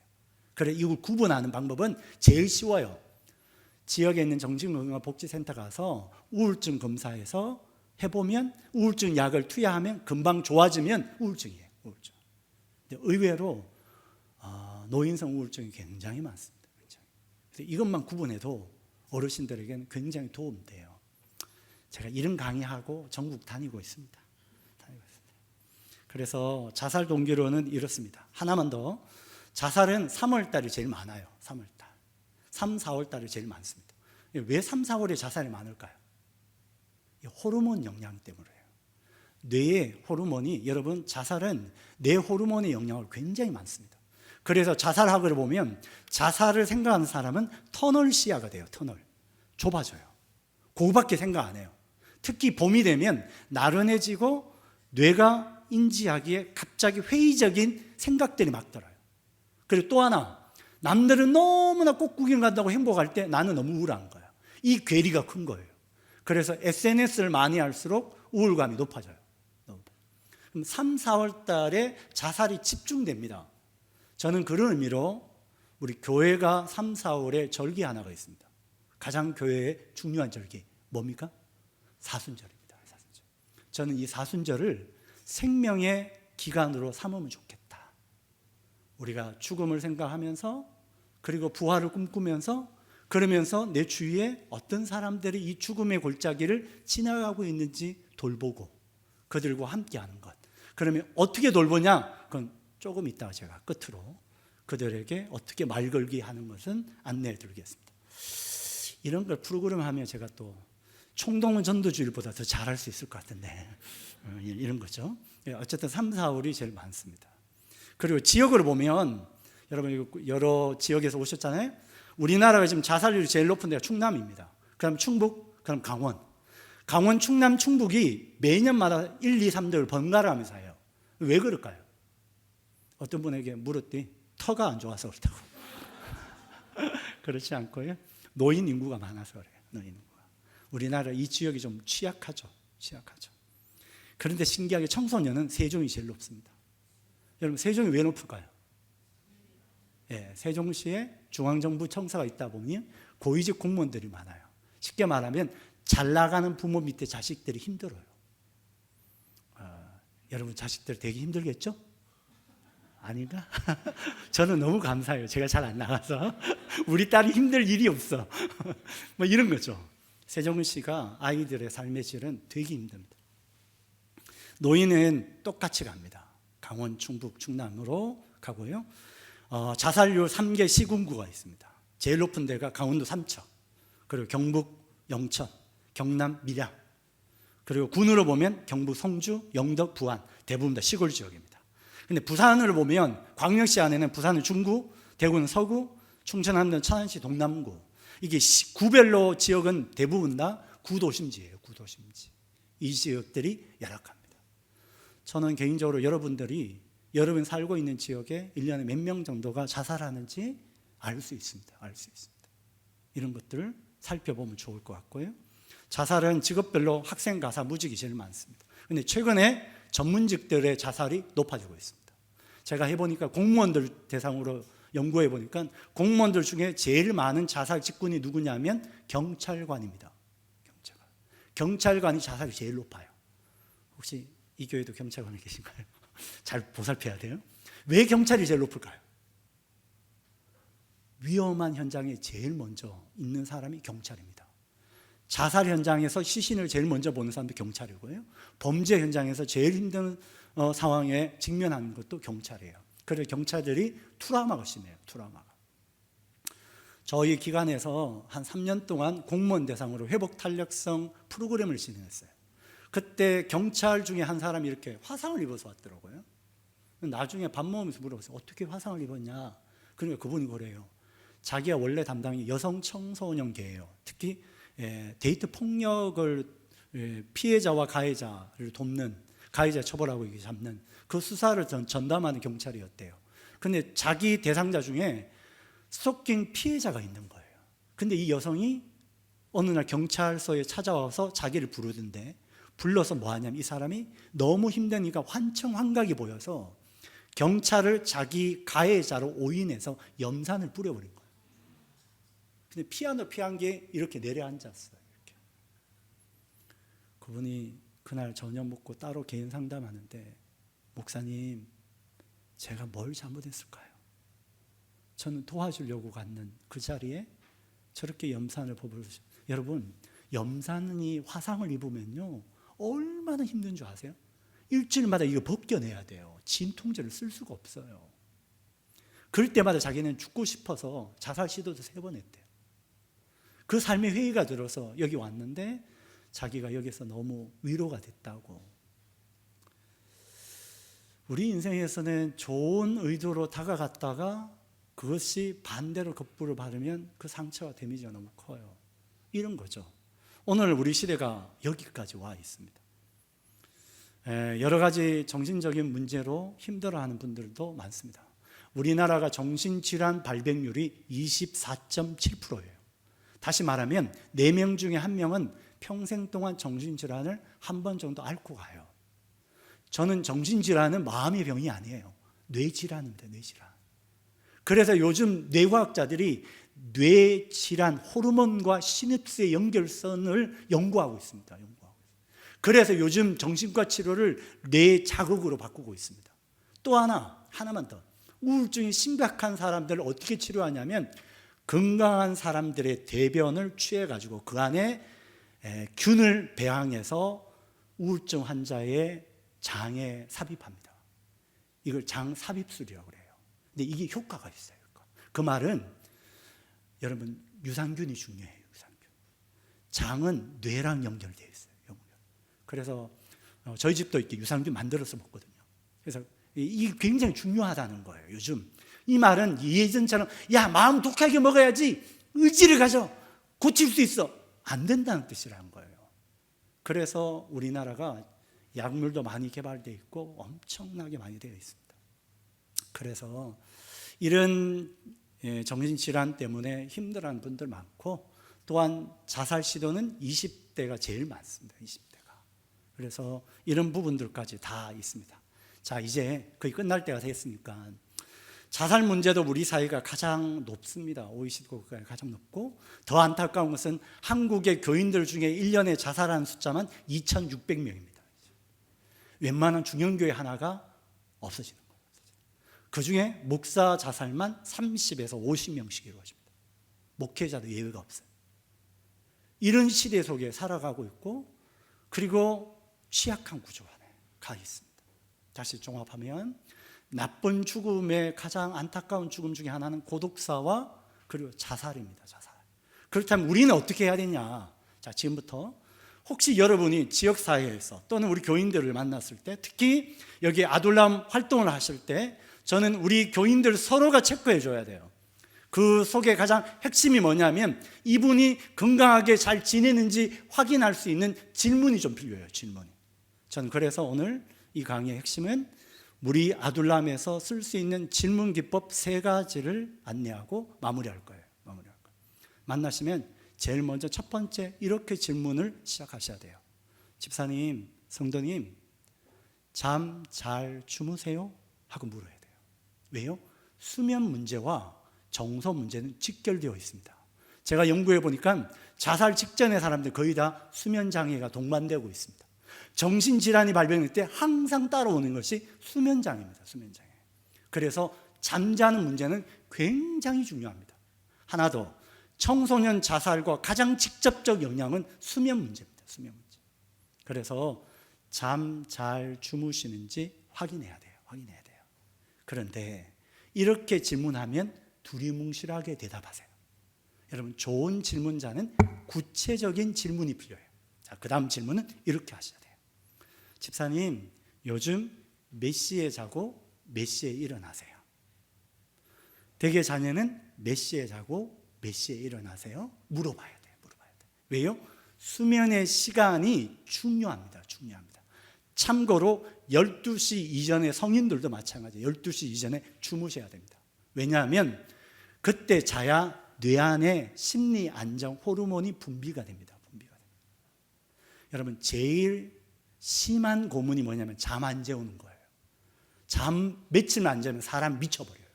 그래 이걸 구분하는 방법은 제일 쉬워요. 지역에 있는 정신건강복지센터 가서 우울증 검사해서 해보면 우울증 약을 투여하면 금방 좋아지면 우울증이에요. 우울증. 근데 의외로 노인성 우울증이 굉장히 많습니다. 그래서 이것만 구분해도 어르신들에게는 굉장히 도움돼요. 제가 이런 강의하고 전국 다니고 있습니다. 그래서 자살 동기로는 이렇습니다. 하나만 더. 자살은 3월 달이 제일 많아요. 3월 달. 3, 4월 달이 제일 많습니다. 왜 3, 4월에 자살이 많을까요? 호르몬 영향 때문이에요. 뇌의 호르몬이, 여러분 자살은 뇌 호르몬의 영향을 굉장히 많습니다. 그래서 자살학을 보면 자살을 생각하는 사람은 터널 시야가 돼요. 터널. 좁아져요. 그거밖에 생각 안 해요. 특히 봄이 되면 나른해지고 뇌가 인지하기에 갑자기 회의적인 생각들이 막 들어요. 그리고 또 하나, 남들은 너무나 꽃 구경 간다고 행복할 때 나는 너무 우울한 거야. 이 괴리가 큰 거예요. 그래서 SNS를 많이 할수록 우울감이 높아져요. 그럼 3, 4월 달에 자살이 집중됩니다. 저는 그런 의미로 우리 교회가 3, 4월에 절기 하나가 있습니다. 가장 교회의 중요한 절기 뭡니까? 사순절입니다. 사순절. 저는 이 사순절을 생명의 기간으로 삼으면 좋겠다. 우리가 죽음을 생각하면서 그리고 부활을 꿈꾸면서 그러면서 내 주위에 어떤 사람들이 이 죽음의 골짜기를 지나가고 있는지 돌보고 그들과 함께하는 것. 그러면 어떻게 돌보냐? 그건 조금 이따가 제가 끝으로 그들에게 어떻게 말 걸기 하는 것은 안내해 드리겠습니다. 이런 걸 프로그램 하면 제가 또 총동 전도주일보다 더 잘할 수 있을 것 같은데 이런 거죠. 어쨌든 3, 4월이 제일 많습니다. 그리고 지역으로 보면 여러분 여러 지역에서 오셨잖아요. 우리나라가 지금 자살률이 제일 높은 데가 충남입니다. 그럼 충북, 그럼 강원. 강원, 충남, 충북이 매년마다 1, 2, 3등을 번갈아 가면서 해요. 왜 그럴까요? 어떤 분에게 물었더니 터가 안 좋아서 그렇다고. 그렇지 않고요. 노인 인구가 많아서 그래요. 노인 인구가. 우리나라 이 지역이 좀 취약하죠. 그런데 신기하게 청소년은 세종이 제일 높습니다. 여러분 세종이 왜 높을까요? 세종시에 중앙정부 청사가 있다 보니 고위직 공무원들이 많아요. 쉽게 말하면 잘 나가는 부모 밑에 자식들이 힘들어요. 여러분 자식들 되게 힘들겠죠? 아닌가? 저는 너무 감사해요. 제가 잘 안 나가서 우리 딸이 힘들 일이 없어. 뭐 이런 거죠. 세종시가 아이들의 삶의 질은 되게 힘듭니다. 노인은 똑같이 갑니다. 강원, 충북, 충남으로 가고요. 자살률 3개 시군구가 있습니다. 제일 높은 데가 강원도 삼척, 그리고 경북 영천, 경남 밀양, 그리고 군으로 보면 경북 성주, 영덕, 부안, 대부분 다 시골 지역입니다. 근데 부산으로 보면 광역시 안에는 부산은 중구, 대구는 서구, 충청, 함전, 천안시 동남구, 이게 구별로 지역은 대부분 다 구도심지예요. 구도심지. 이 지역들이 열악합니다. 저는 개인적으로 여러분들이 여러분 살고 있는 지역에 1년에 몇 명 정도가 자살하는지 알 수 있습니다. 알 수 있습니다. 이런 것들을 살펴보면 좋을 것 같고요. 자살은 직업별로 학생, 가사, 무직이 제일 많습니다. 그런데 최근에 전문직들의 자살이 높아지고 있습니다. 제가 해보니까 공무원들 대상으로 연구해 보니까 공무원들 중에 제일 많은 자살 직군이 누구냐면 경찰관입니다. 경찰관이 자살이 제일 높아요. 혹시 이 교회도 경찰관이 계신가요? 잘 보살펴야 돼요. 왜 경찰이 제일 높을까요? 위험한 현장에 제일 먼저 있는 사람이 경찰입니다. 자살 현장에서 시신을 제일 먼저 보는 사람도 경찰이고요. 범죄 현장에서 제일 힘든 상황에 직면하는 것도 경찰이에요. 그래서 경찰들이 트라우마가 심해요. 트라우마가. 저희 기관에서 한 3년 동안 공무원 대상으로 회복 탄력성 프로그램을 진행했어요. 그때 경찰 중에 한 사람이 이렇게 화상을 입어서 왔더라고요. 나중에 밥 먹으면서 물어봤어요. 어떻게 화상을 입었냐? 그러니까 그분이 그래요. 자기가 원래 담당이 여성 청소년계예요. 특히 데이트 폭력을 피해자와 가해자를 돕는, 가해자 처벌하고 잡는 그 수사를 전담하는 경찰이었대요. 근데 자기 대상자 중에 스토킹 피해자가 있는 거예요. 근데 이 여성이 어느 날 경찰서에 찾아와서 자기를 부르던데, 불러서 뭐 하냐면 이 사람이 너무 힘드니까 환청환각이 보여서 경찰을 자기 가해자로 오인해서 염산을 뿌려버린 거예요. 근데 피한 게 이렇게 내려앉았어요. 이렇게. 그분이 그날 저녁 먹고 따로 개인 상담하는데, 목사님, 제가 뭘 잘못했을까요? 저는 도와주려고 갔는 그 자리에 저렇게 염산을 퍼부으셨어요. 여러분, 염산이 화상을 입으면요 얼마나 힘든 줄 아세요? 일주일마다 이거 벗겨내야 돼요. 진통제를 쓸 수가 없어요. 그럴 때마다 자기는 죽고 싶어서 자살 시도도 3번 했대요. 그 삶의 회의가 들어서 여기 왔는데 자기가 여기서 너무 위로가 됐다고. 우리 인생에서는 좋은 의도로 다가갔다가 그것이 반대로 급부를 받으면 그 상처와 데미지가 너무 커요. 이런 거죠. 오늘 우리 시대가 여기까지 와 있습니다. 여러 가지 정신적인 문제로 힘들어하는 분들도 많습니다. 우리나라가 정신질환 발병률이 24.7%예요. 다시 말하면 4명 중에 1명은 평생 동안 정신질환을 한 번 정도 앓고 가요. 저는 정신질환은 마음의 병이 아니에요. 뇌질환입니다. 뇌질환. 그래서 요즘 뇌과학자들이 뇌질환, 호르몬과 시냅스의 연결선을 연구하고 있습니다. 그래서 요즘 정신과 치료를 뇌 자극으로 바꾸고 있습니다. 또 하나만 더. 우울증이 심각한 사람들을 어떻게 치료하냐면 건강한 사람들의 대변을 취해가지고 그 안에 균을 배양해서 우울증 환자의 장에 삽입합니다. 이걸 장삽입술이라고 그래요. 근데 이게 효과가 있어요. 그 말은 여러분 유산균이 중요해요. 유산균. 장은 뇌랑 연결되어 있어요. 그래서 저희 집도 이렇게 유산균 만들어서 먹거든요. 그래서 이게 굉장히 중요하다는 거예요. 요즘 이 말은 예전처럼 야 마음 독하게 먹어야지 의지를 가져 고칠 수 있어 안 된다는 뜻이라는 거예요. 그래서 우리나라가 약물도 많이 개발되어 있고 엄청나게 많이 되어 있습니다. 그래서 이런 정신질환 때문에 힘들어하는 분들 많고, 또한 자살 시도는 20대가 제일 많습니다. 20대가. 그래서 이런 부분들까지 다 있습니다. 자, 이제 거의 끝날 때가 됐으니까 자살 문제도 우리 사회가 가장 높습니다. OECD 국가에 가장 높고, 더 안타까운 것은 한국의 교인들 중에 1년에 자살하는 숫자만 2,600명입니다. 웬만한 중형교회 하나가 없어지는 거예요. 그 중에 목사 자살만 30에서 50명씩 이루어집니다. 목회자도 예외가 없어요. 이런 시대 속에 살아가고 있고, 그리고 취약한 구조 안에 가 있습니다. 다시 종합하면 나쁜 죽음의 가장 안타까운 죽음 중에 하나는 고독사와 그리고 자살입니다. 자살. 그렇다면 우리는 어떻게 해야 되냐? 자, 지금부터 혹시 여러분이 지역사회에서 또는 우리 교인들을 만났을 때, 특히 여기 아둘람 활동을 하실 때 저는 우리 교인들 서로가 체크해 줘야 돼요. 그 속에 가장 핵심이 뭐냐면 이분이 건강하게 잘 지내는지 확인할 수 있는 질문이 좀 필요해요. 질문이. 저는 그래서 오늘 이 강의의 핵심은 우리 아둘람에서 쓸 수 있는 질문 기법 3가지를 안내하고 마무리할 거예요. 만나시면 제일 먼저 첫 번째 이렇게 질문을 시작하셔야 돼요. 집사님, 성도님, 잠 잘 주무세요? 하고 물어야 돼요. 왜요? 수면 문제와 정서 문제는 직결되어 있습니다. 제가 연구해 보니까 자살 직전의 사람들 거의 다 수면 장애가 동반되고 있습니다. 정신질환이 발병할 때 항상 따라오는 것이 수면 장애입니다. 수면 장애. 그래서 잠자는 문제는 굉장히 중요합니다. 하나 더, 청소년 자살과 가장 직접적 영향은 수면 문제입니다. 수면 문제. 그래서 잠 잘 주무시는지 확인해야 돼요. 그런데 이렇게 질문하면 두리뭉실하게 대답하세요. 여러분, 좋은 질문자는 구체적인 질문이 필요해요. 자, 그 다음 질문은 이렇게 하셔야 돼요. 집사님, 요즘 몇 시에 자고 몇 시에 일어나세요? 대개 자녀는 몇 시에 자고 몇 시에 일어나세요? 물어봐야 돼요. 왜요? 수면의 시간이 중요합니다. 참고로 12시 이전에 성인들도 마찬가지예요. 12시 이전에 주무셔야 됩니다. 왜냐하면 그때 자야 뇌 안에 심리 안정 호르몬이 분비가 됩니다. 여러분, 제일 심한 고문이 뭐냐면 잠 안 재우는 거예요. 잠 며칠만 안 자면 사람 미쳐버려요.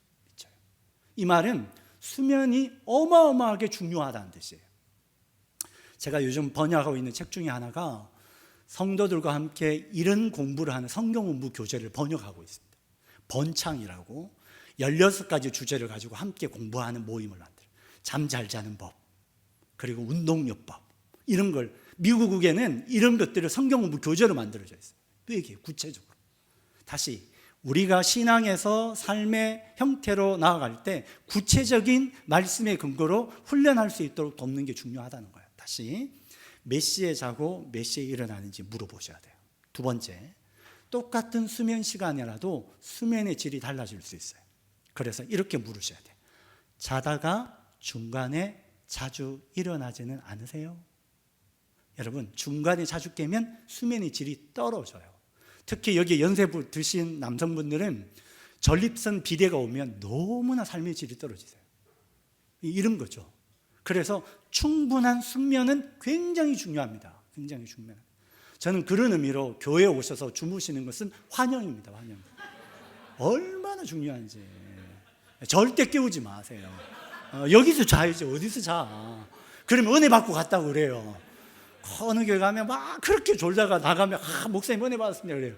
이 말은 수면이 어마어마하게 중요하다는 뜻이에요. 제가 요즘 번역하고 있는 책 중에 하나가 성도들과 함께 이런 공부를 하는 성경 공부 교재를 번역하고 있습니다. 번창이라고 16가지 주제를 가지고 함께 공부하는 모임을 만들어요. 잠 잘 자는 법, 그리고 운동요법, 이런 걸 미국에는 이런 것들을 성경 공부 교재로 만들어져 있어요. 또 얘기해요. 구체적으로. 다시 우리가 신앙에서 삶의 형태로 나아갈 때 구체적인 말씀의 근거로 훈련할 수 있도록 돕는 게 중요하다는 거예요. 다시 몇 시에 자고 몇 시에 일어나는지 물어보셔야 돼요. 두 번째, 똑같은 수면 시간이라도 수면의 질이 달라질 수 있어요. 그래서 이렇게 물으셔야 돼요. 자다가 중간에 자주 일어나지는 않으세요? 여러분, 중간에 자주 깨면 수면의 질이 떨어져요. 특히 여기 연세 드신 남성분들은 전립선 비대가 오면 너무나 삶의 질이 떨어지세요. 이런 거죠. 그래서 충분한 숙면은 굉장히 중요합니다. 저는 그런 의미로 교회에 오셔서 주무시는 것은 환영입니다. 얼마나 중요한지. 절대 깨우지 마세요. 여기서 자야지 어디서 자. 그러면 은혜 받고 갔다고 그래요. 어느 교회 가면 막 그렇게 졸다가 나가면 목사님 은혜 받았습니다 그래요.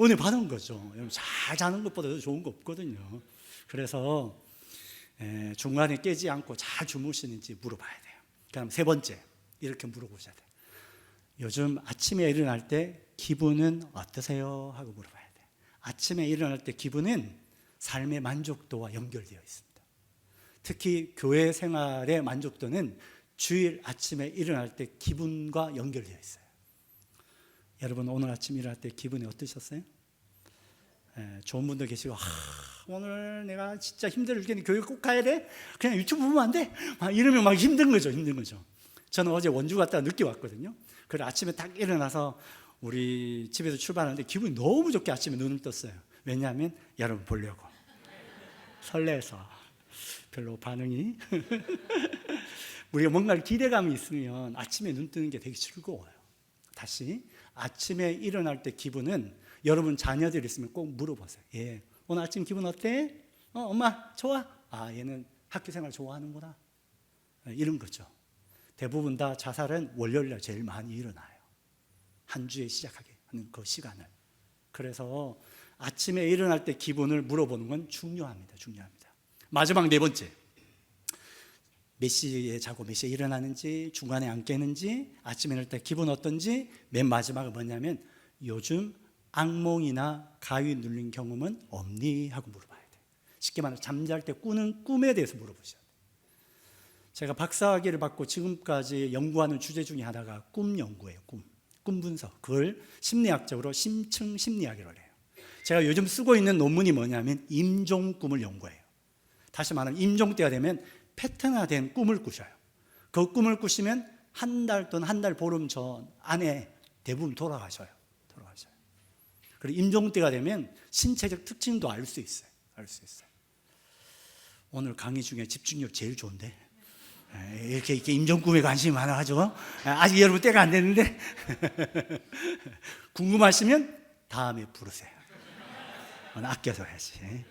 은혜 받은 거죠. 잘 자는 것보다 더 좋은 거 없거든요. 그래서 중간에 깨지 않고 잘 주무시는지 물어봐야 돼요. 그다음 세 번째, 이렇게 물어보셔야 돼요. 요즘 아침에 일어날 때 기분은 어떠세요? 하고 물어봐야 돼요. 아침에 일어날 때 기분은 삶의 만족도와 연결되어 있습니다. 특히 교회 생활의 만족도는 주일 아침에 일어날 때 기분과 연결되어 있어요. 여러분, 오늘 아침 일어날 때 기분이 어떠셨어요? 좋은 분도 계시고, 오늘 내가 진짜 힘들어 죽겠는데 교회 꼭 가야 돼? 그냥 유튜브 보면 안 돼? 막 이러면 막 힘든 거죠. 저는 어제 원주 갔다가 늦게 왔거든요. 그래서 아침에 딱 일어나서 우리 집에서 출발하는데 기분이 너무 좋게 아침에 눈을 떴어요. 왜냐하면 여러분 보려고. 설레서. 별로 반응이 우리가 뭔가 기대감이 있으면 아침에 눈 뜨는 게 되게 즐거워요. 다시, 아침에 일어날 때 기분은 여러분 자녀들 있으면 꼭 물어보세요. 예, 오늘 아침 기분 어때? 엄마 좋아? 얘는 학교 생활 좋아하는구나. 이런 거죠. 대부분 다 자살은 월요일날 제일 많이 일어나요. 한 주에 시작하게 하는 그 시간을. 그래서 아침에 일어날 때 기분을 물어보는 건 중요합니다. 마지막 네 번째, 몇 시에 자고 몇 시에 일어나는지, 중간에 안 깨는지, 아침에 일어날 때 기분 어떤지, 맨 마지막은 뭐냐면 요즘 악몽이나 가위 눌린 경험은 없니? 하고 물어봐야 돼요. 쉽게 말해 잠잘 때 꾸는 꿈에 대해서 물어보셔야 돼요. 제가 박사학위를 받고 지금까지 연구하는 주제 중에 하나가 꿈 연구예요. 꿈 분석. 그걸 심리학적으로 심층 심리학이라고 해요. 제가 요즘 쓰고 있는 논문이 뭐냐면 임종 꿈을 연구해요. 다시 말하면 임종 때가 되면 패턴화된 꿈을 꾸셔요. 그 꿈을 꾸시면 한 달 또는 한 달 보름 전 안에 대부분 돌아가셔요. 그리고 임종 때가 되면 신체적 특징도 알 수 있어요. 오늘 강의 중에 집중력 제일 좋은데 이렇게 임종 꿈에 관심이 많아가지고 아직 여러분 때가 안 됐는데 궁금하시면 다음에 부르세요. 오늘 아껴서 해야지.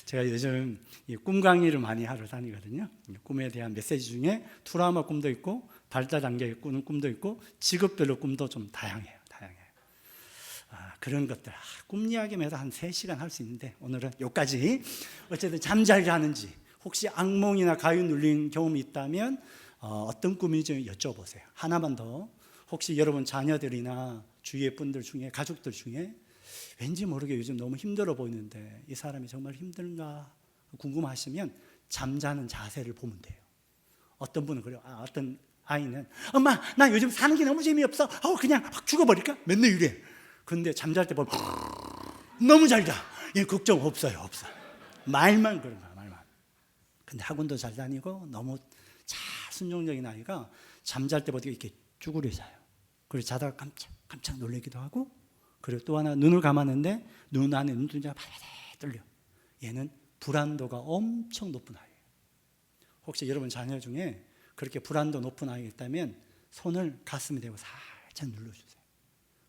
제가 요즘 꿈 강의를 많이 하러 다니거든요. 꿈에 대한 메시지 중에 트라우마 꿈도 있고 발달 단계에 꾸는 꿈도 있고 직업별로 꿈도 좀 다양해요. 그런 것들 꿈 이야기마다 한 3시간 할 수 있는데 오늘은 여기까지. 어쨌든 잠 잘 자는지 혹시 악몽이나 가위 눌린 경험이 있다면 어떤 꿈인지 여쭤보세요. 하나만 더. 혹시 여러분 자녀들이나 주위의 분들 중에 가족들 중에 왠지 모르게 요즘 너무 힘들어 보이는데 이 사람이 정말 힘든가 궁금하시면 잠자는 자세를 보면 돼요. 어떤 분은 그래요. 어떤 아이는 엄마 나 요즘 사는 게 너무 재미없어. 그냥 확 죽어버릴까? 맨날 이래. 근데 잠잘 때 보면 너무 잘 자. 걱정 없어요. 말만 그런 거야. 말만. 근데 학원도 잘 다니고 너무 잘 순종적인 아이가 잠잘 때보다 이렇게 쭈그려 자요. 그리고 자다가 깜짝 놀라기도 하고, 그리고 또 하나 눈을 감았는데 눈 안에 눈동자가 바라바라 떨려. 얘는 불안도가 엄청 높은 아이예요. 혹시 여러분 자녀 중에 그렇게 불안도 높은 아이가 있다면 손을 가슴에 대고 살짝 눌러주세요.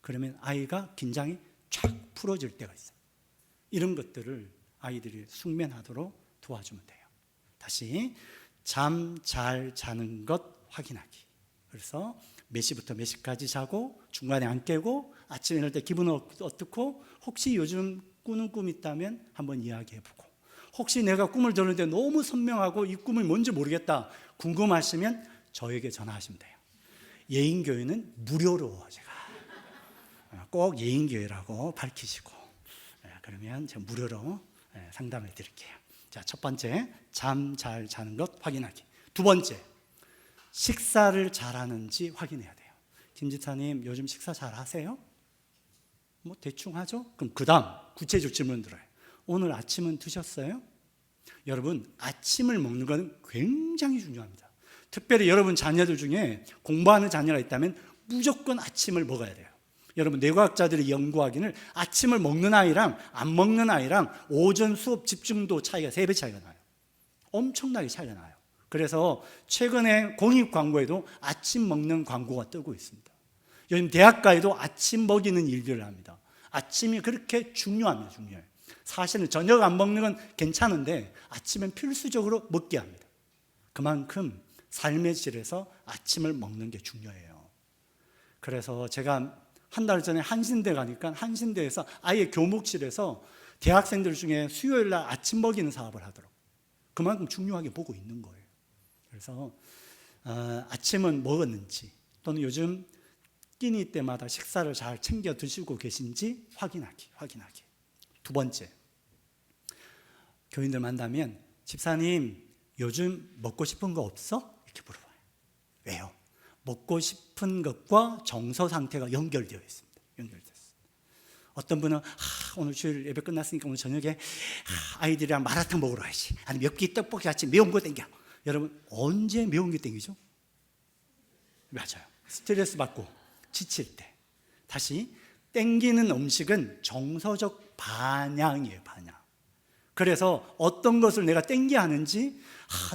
그러면 아이가 긴장이 쫙 풀어질 때가 있어요. 이런 것들을 아이들이 숙면하도록 도와주면 돼요. 다시 잠 잘 자는 것 확인하기. 그래서 몇 시부터 몇 시까지 자고 중간에 안 깨고 아침에 일어날 때 기분은 어떻고, 혹시 요즘 꾸는 꿈이 있다면 한번 이야기해보고, 혹시 내가 꿈을 줬는데 너무 선명하고 이 꿈이 뭔지 모르겠다 궁금하시면 저에게 전화하시면 돼요. 예인교회는 무료로 제가 꼭 예인교회라고 밝히시고 그러면 제가 무료로 상담을 드릴게요. 자, 첫 번째 잠 잘 자는 것 확인하기. 두 번째 식사를 잘하는지 확인해야 돼요. 김 집사님 요즘 식사 잘 하세요? 뭐 대충 하죠? 그럼 그 다음 구체적 질문 들어요. 오늘 아침은 드셨어요? 여러분 아침을 먹는 건 굉장히 중요합니다. 특별히 여러분 자녀들 중에 공부하는 자녀가 있다면 무조건 아침을 먹어야 돼요. 여러분 뇌과학자들이 연구하기를 아침을 먹는 아이랑 안 먹는 아이랑 오전 수업 집중도 차이가 3배 차이가 나요. 엄청나게 차이가 나요. 그래서 최근에 공익 광고에도 아침 먹는 광고가 뜨고 있습니다. 요즘 대학가에도 아침 먹이는 일들을 합니다. 아침이 그렇게 중요합니다. 중요해요. 사실은 저녁 안 먹는 건 괜찮은데 아침엔 필수적으로 먹게 합니다. 그만큼 삶의 질에서 아침을 먹는 게 중요해요. 그래서 제가 한 달 전에 한신대 가니까 한신대에서 아예 교목실에서 대학생들 중에 수요일 날 아침 먹이는 사업을 하더라고요. 그만큼 중요하게 보고 있는 거예요. 그래서 아침은 먹었는지, 또는 요즘 끼니 때마다 식사를 잘 챙겨 드시고 계신지 확인하기. 두 번째, 교인들 만나면 집사님 요즘 먹고 싶은 거 없어? 이렇게 물어봐요. 왜요? 먹고 싶은 것과 정서 상태가 연결되어 있습니다. 어떤 분은 오늘 주일 예배 끝났으니까 오늘 저녁에 아이들이랑 마라탕 먹으러 가야지, 아니 엽기 떡볶이 같이 매운 거 땡겨. 여러분 언제 매운 게 땡기죠? 맞아요. 스트레스 받고 지칠 때. 다시 땡기는 음식은 정서적 반향이에요. 반향. 그래서 어떤 것을 내가 땡겨 하는지,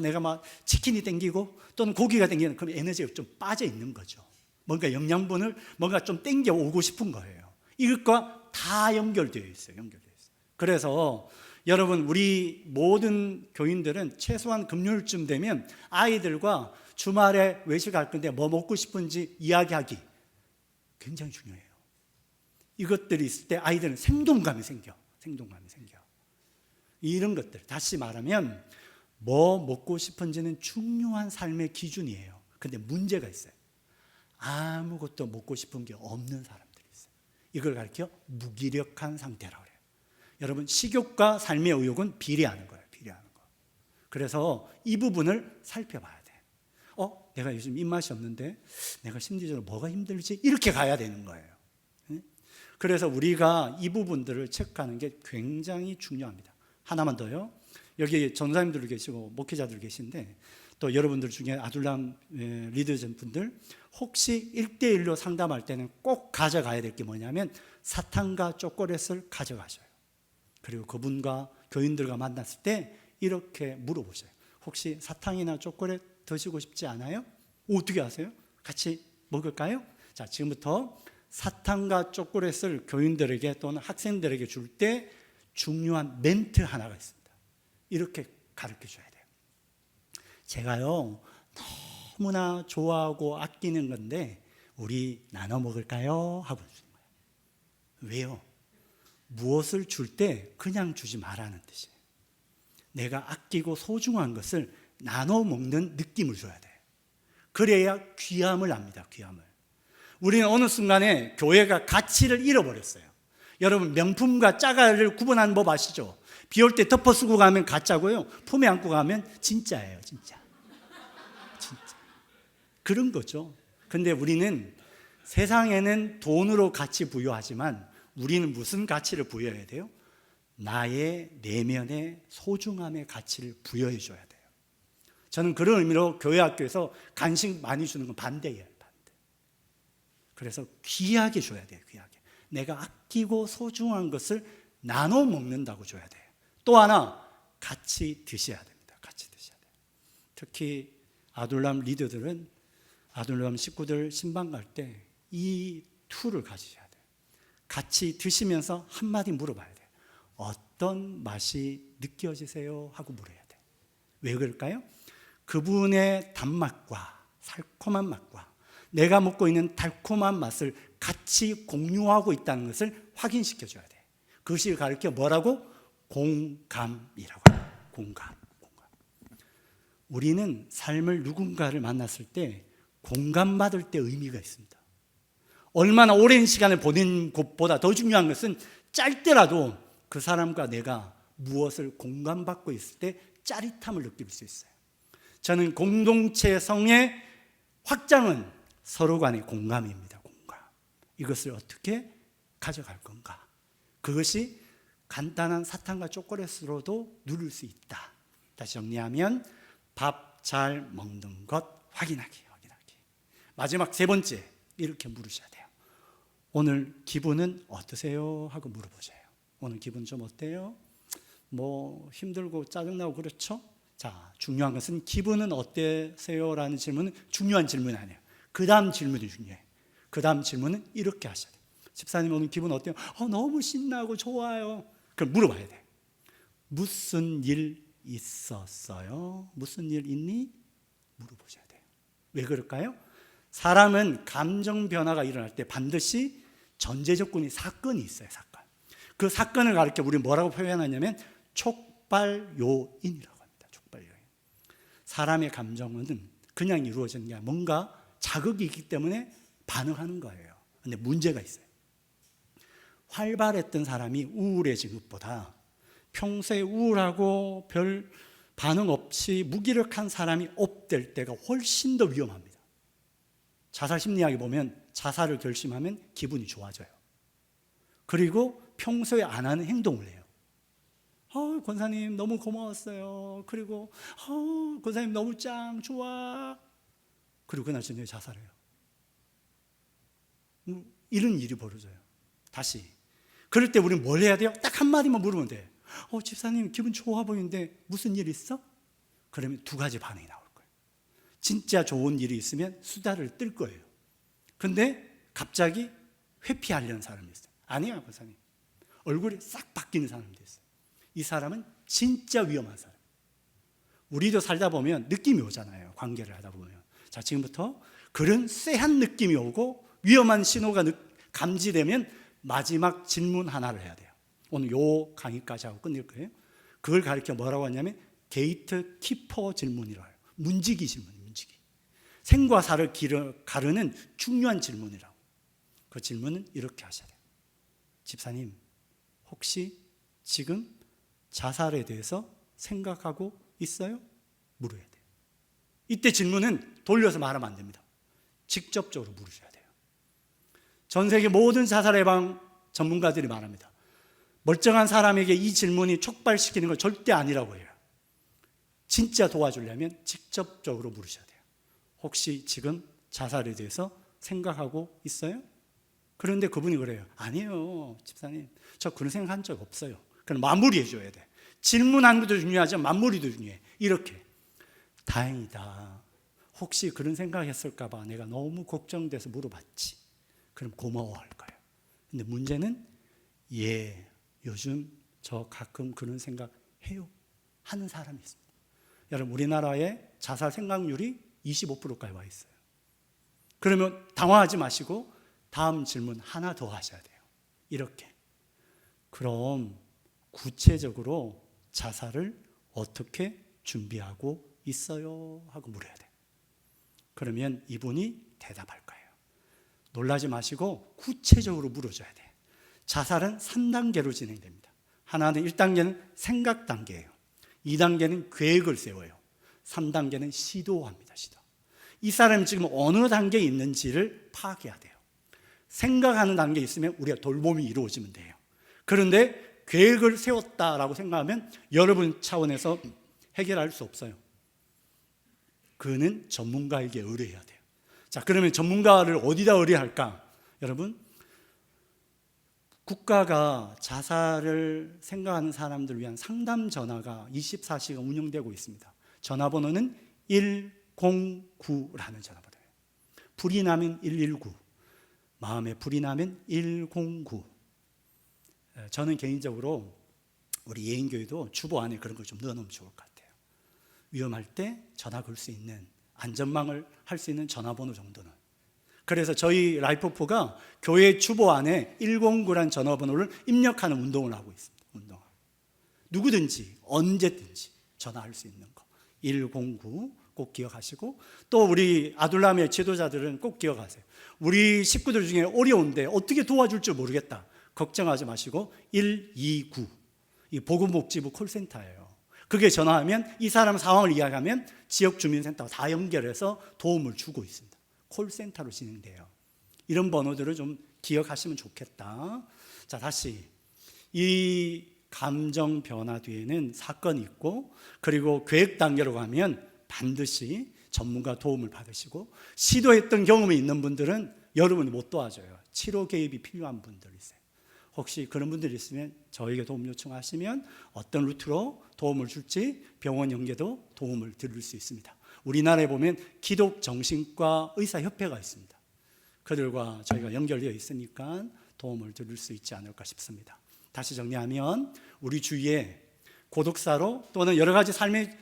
내가 막 치킨이 땡기고 또는 고기가 땡기는, 그럼 에너지가 좀 빠져 있는 거죠. 뭔가 영양분을 뭔가 좀 땡겨 오고 싶은 거예요. 이것과 다 연결되어 있어요. 그래서 여러분 우리 모든 교인들은 최소한 금요일쯤 되면 아이들과 주말에 외식할 건데 뭐 먹고 싶은지 이야기하기 굉장히 중요해요. 이것들이 있을 때 아이들은 생동감이 생겨. 이런 것들, 다시 말하면 뭐 먹고 싶은지는 중요한 삶의 기준이에요. 근데 문제가 있어요. 아무것도 먹고 싶은 게 없는 사람들이 있어요. 이걸 가리켜 무기력한 상태라고 해요. 여러분, 식욕과 삶의 의욕은 비례하는 거예요. 비례하는 거. 그래서 이 부분을 살펴봐야 돼. 내가 요즘 입맛이 없는데 내가 심리적으로 뭐가 힘들지? 이렇게 가야 되는 거예요. 그래서 우리가 이 부분들을 체크하는 게 굉장히 중요합니다. 하나만 더요. 여기 전사님들 계시고 목회자들 계신데 또 여러분들 중에 아둘람 리더십 분들 혹시 1대1로 상담할 때는 꼭 가져가야 될 게 뭐냐면 사탕과 초콜릿을 가져가셔요. 그리고 그분과 교인들과 만났을 때 이렇게 물어보세요. 혹시 사탕이나 초콜릿 드시고 싶지 않아요? 어떻게 하세요? 같이 먹을까요? 자, 지금부터 사탕과 초콜릿을 교인들에게 또는 학생들에게 줄 때 중요한 멘트 하나가 있습니다. 이렇게 가르쳐 줘야 돼요. 제가요 너무나 좋아하고 아끼는 건데 우리 나눠 먹을까요? 하고 주는 거예요. 왜요? 무엇을 줄 때 그냥 주지 말라는 뜻이에요. 내가 아끼고 소중한 것을 나눠 먹는 느낌을 줘야 돼요. 그래야 귀함을 압니다. 귀함을. 우리는 어느 순간에 교회가 가치를 잃어버렸어요. 여러분, 명품과 짜가를 구분하는 법 아시죠? 비 올 때 덮어 쓰고 가면 가짜고요, 품에 안고 가면 진짜예요. 진짜. 그런 거죠. 근데 우리는 세상에는 돈으로 가치 부여하지만 우리는 무슨 가치를 부여해야 돼요? 나의 내면의 소중함의 가치를 부여해 줘야 돼요. 저는 그런 의미로 교회 학교에서 간식 많이 주는 건 반대예요. 반대. 그래서 귀하게 줘야 돼요. 귀하게. 내가 아끼고 소중한 것을 나눠 먹는다고 줘야 돼요. 또 하나, 같이 드셔야 됩니다. 같이 드셔야 돼요. 특히 아둘람 리더들은 아둘람 식구들 신방 갈 때 이 툴을 가지셔야 돼요. 같이 드시면서 한마디 물어봐야 돼요. 어떤 맛이 느껴지세요? 하고 물어야 돼요. 왜 그럴까요? 그분의 단맛과 달콤한 맛과 내가 먹고 있는 달콤한 맛을 같이 공유하고 있다는 것을 확인시켜줘야 돼요. 그것을 가르쳐 뭐라고? 공감이라고 해요. 공감. 우리는 삶을 누군가를 만났을 때 공감받을 때 의미가 있습니다. 얼마나 오랜 시간을 보낸 것보다 더 중요한 것은 짧더라도 그 사람과 내가 무엇을 공감받고 있을 때 짜릿함을 느낄 수 있어요. 저는 공동체성의 확장은 서로 간의 공감입니다. 공감. 이것을 어떻게 가져갈 건가? 그것이 간단한 사탕과 초콜릿으로도 누릴 수 있다. 다시 정리하면 밥 잘 먹는 것 확인하기. 마지막 세 번째, 이렇게 물으셔야 돼요. 오늘 기분은 어떠세요? 하고 물어보세요. 오늘 기분 좀 어때요? 뭐 힘들고 짜증나고 그렇죠? 자, 중요한 것은 기분은 어떠세요? 라는 질문은 중요한 질문이 아니에요. 그 다음 질문이 중요해요. 그 다음 질문은 이렇게 하셔야 돼요. 집사님 오늘 기분 어때요? 너무 신나고 좋아요. 그럼 물어봐야 돼요. 무슨 일 있었어요? 무슨 일 있니? 물어보셔야 돼요. 왜 그럴까요? 사람은 감정 변화가 일어날 때 반드시 전제 조건이 사건이 있어요. 사건. 그 사건을 가르쳐 우리 뭐라고 표현하냐면 촉발요인이라고 합니다. 촉발요인. 사람의 감정은 그냥 이루어지는 게 아니라 뭔가 자극이 있기 때문에 반응하는 거예요. 근데 문제가 있어요. 활발했던 사람이 우울해진 것보다 평소에 우울하고 별 반응 없이 무기력한 사람이 업될 때가 훨씬 더 위험합니다. 자살 심리학에 보면 자살을 결심하면 기분이 좋아져요. 그리고 평소에 안 하는 행동을 해요. 권사님 너무 고마웠어요. 그리고 권사님 너무 짱 좋아. 그리고 그날 저녁에 자살해요. 이런 일이 벌어져요. 다시. 그럴 때 우리는 뭘 해야 돼요? 딱 한마디만 물으면 돼요. 집사님 기분 좋아 보이는데 무슨 일 있어? 그러면 두 가지 반응이 나와요. 진짜 좋은 일이 있으면 수다를 뜰 거예요. 근데 갑자기 회피하려는 사람이 있어요. 아니야, 권사님. 얼굴이 싹 바뀌는 사람도 있어요. 이 사람은 진짜 위험한 사람. 우리도 살다 보면 느낌이 오잖아요. 관계를 하다 보면. 자, 지금부터 그런 쎄한 느낌이 오고 위험한 신호가 감지되면 마지막 질문 하나를 해야 돼요. 오늘 요 강의까지 하고 끝낼 거예요. 그걸 가르쳐 뭐라고 하냐면 게이트 키퍼 질문이라고 해요. 문지기 질문. 생과 사를 가르는 중요한 질문이라고. 그 질문은 이렇게 하셔야 돼요. 집사님, 혹시 지금 자살에 대해서 생각하고 있어요? 물어야 돼요. 이때 질문은 돌려서 말하면 안 됩니다. 직접적으로 물으셔야 돼요. 전 세계 모든 자살 예방 전문가들이 말합니다. 멀쩡한 사람에게 이 질문이 촉발시키는 건 절대 아니라고 해요. 진짜 도와주려면 직접적으로 물으셔야 돼요. 혹시 지금 자살에 대해서 생각하고 있어요? 그런데 그분이 그래요. 아니에요, 집사님. 저 그런 생각한 적 없어요. 그럼 마무리해 줘야 돼. 질문하는 것도 중요하지만 마무리도 중요해. 이렇게. 다행이다. 혹시 그런 생각했을까 봐 내가 너무 걱정돼서 물어봤지. 그럼 고마워할 거예요. 근데 문제는 예, 요즘 저 가끔 그런 생각 해요. 하는 사람이 있습니다. 여러분, 우리나라의 자살 생각률이 25%까지 와 있어요. 그러면 당황하지 마시고 다음 질문 하나 더 하셔야 돼요. 이렇게. 그럼 구체적으로 자살을 어떻게 준비하고 있어요? 하고 물어야 돼요. 그러면 이분이 대답할 거예요. 놀라지 마시고 구체적으로 물어줘야 돼요. 자살은 3단계로 진행됩니다. 하나는 1단계는 생각 단계예요. 2단계는 계획을 세워요. 3단계는 시도합니다. 시도. 이 사람이 지금 어느 단계에 있는지를 파악해야 돼요. 생각하는 단계에 있으면 우리가 돌봄이 이루어지면 돼요. 그런데 계획을 세웠다라고 생각하면 여러분 차원에서 해결할 수 없어요. 그는 전문가에게 의뢰해야 돼요. 자, 그러면 전문가를 어디다 의뢰할까? 여러분, 국가가 자살을 생각하는 사람들을 위한 상담 전화가 24시간 운영되고 있습니다. 전화번호는 109라는 전화번호예요. 불이 나면 119, 마음에 불이 나면 109. 저는 개인적으로 우리 예인교회도 주보 안에 그런 걸 좀 넣어놓으면 좋을 것 같아요. 위험할 때 전화 걸 수 있는, 안전망을 할 수 있는 전화번호 정도는. 그래서 저희 라이프포가 교회 주보 안에 109란 전화번호를 입력하는 운동을 하고 있습니다. 운동하고. 누구든지 언제든지 전화할 수 있는 거 109 꼭 기억하시고, 또 우리 아둘람의 지도자들은 꼭 기억하세요. 우리 식구들 중에 어려운데 어떻게 도와줄 줄 모르겠다, 걱정하지 마시고 129, 이 보건복지부 콜센터예요. 그게 전화하면 이 사람 상황을 이야기하면 지역주민센터가 다 연결해서 도움을 주고 있습니다. 콜센터로 진행돼요. 이런 번호들을 좀 기억하시면 좋겠다. 자, 다시 이 감정 변화 뒤에는 사건이 있고, 그리고 계획 단계로 가면 반드시 전문가 도움을 받으시고, 시도했던 경험이 있는 분들은 여러분이 못 도와줘요. 치료 개입이 필요한 분들 있어요. 혹시 그런 분들이 있으면 저에게 도움 요청하시면 어떤 루트로 도움을 줄지 병원 연계도 도움을 드릴 수 있습니다. 우리나라에 보면 기독정신과 의사협회가 있습니다. 그들과 저희가 연결되어 있으니까 도움을 드릴 수 있지 않을까 싶습니다. 다시 정리하면 우리 주위에 고독사로 또는 여러 가지 삶의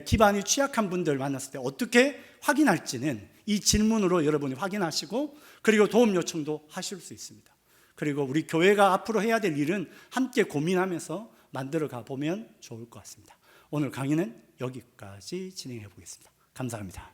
기반이 취약한 분들 만났을 때 어떻게 확인할지는 이 질문으로 여러분이 확인하시고, 그리고 도움 요청도 하실 수 있습니다. 그리고 우리 교회가 앞으로 해야 될 일은 함께 고민하면서 만들어 가보면 좋을 것 같습니다. 오늘 강의는 여기까지 진행해 보겠습니다. 감사합니다.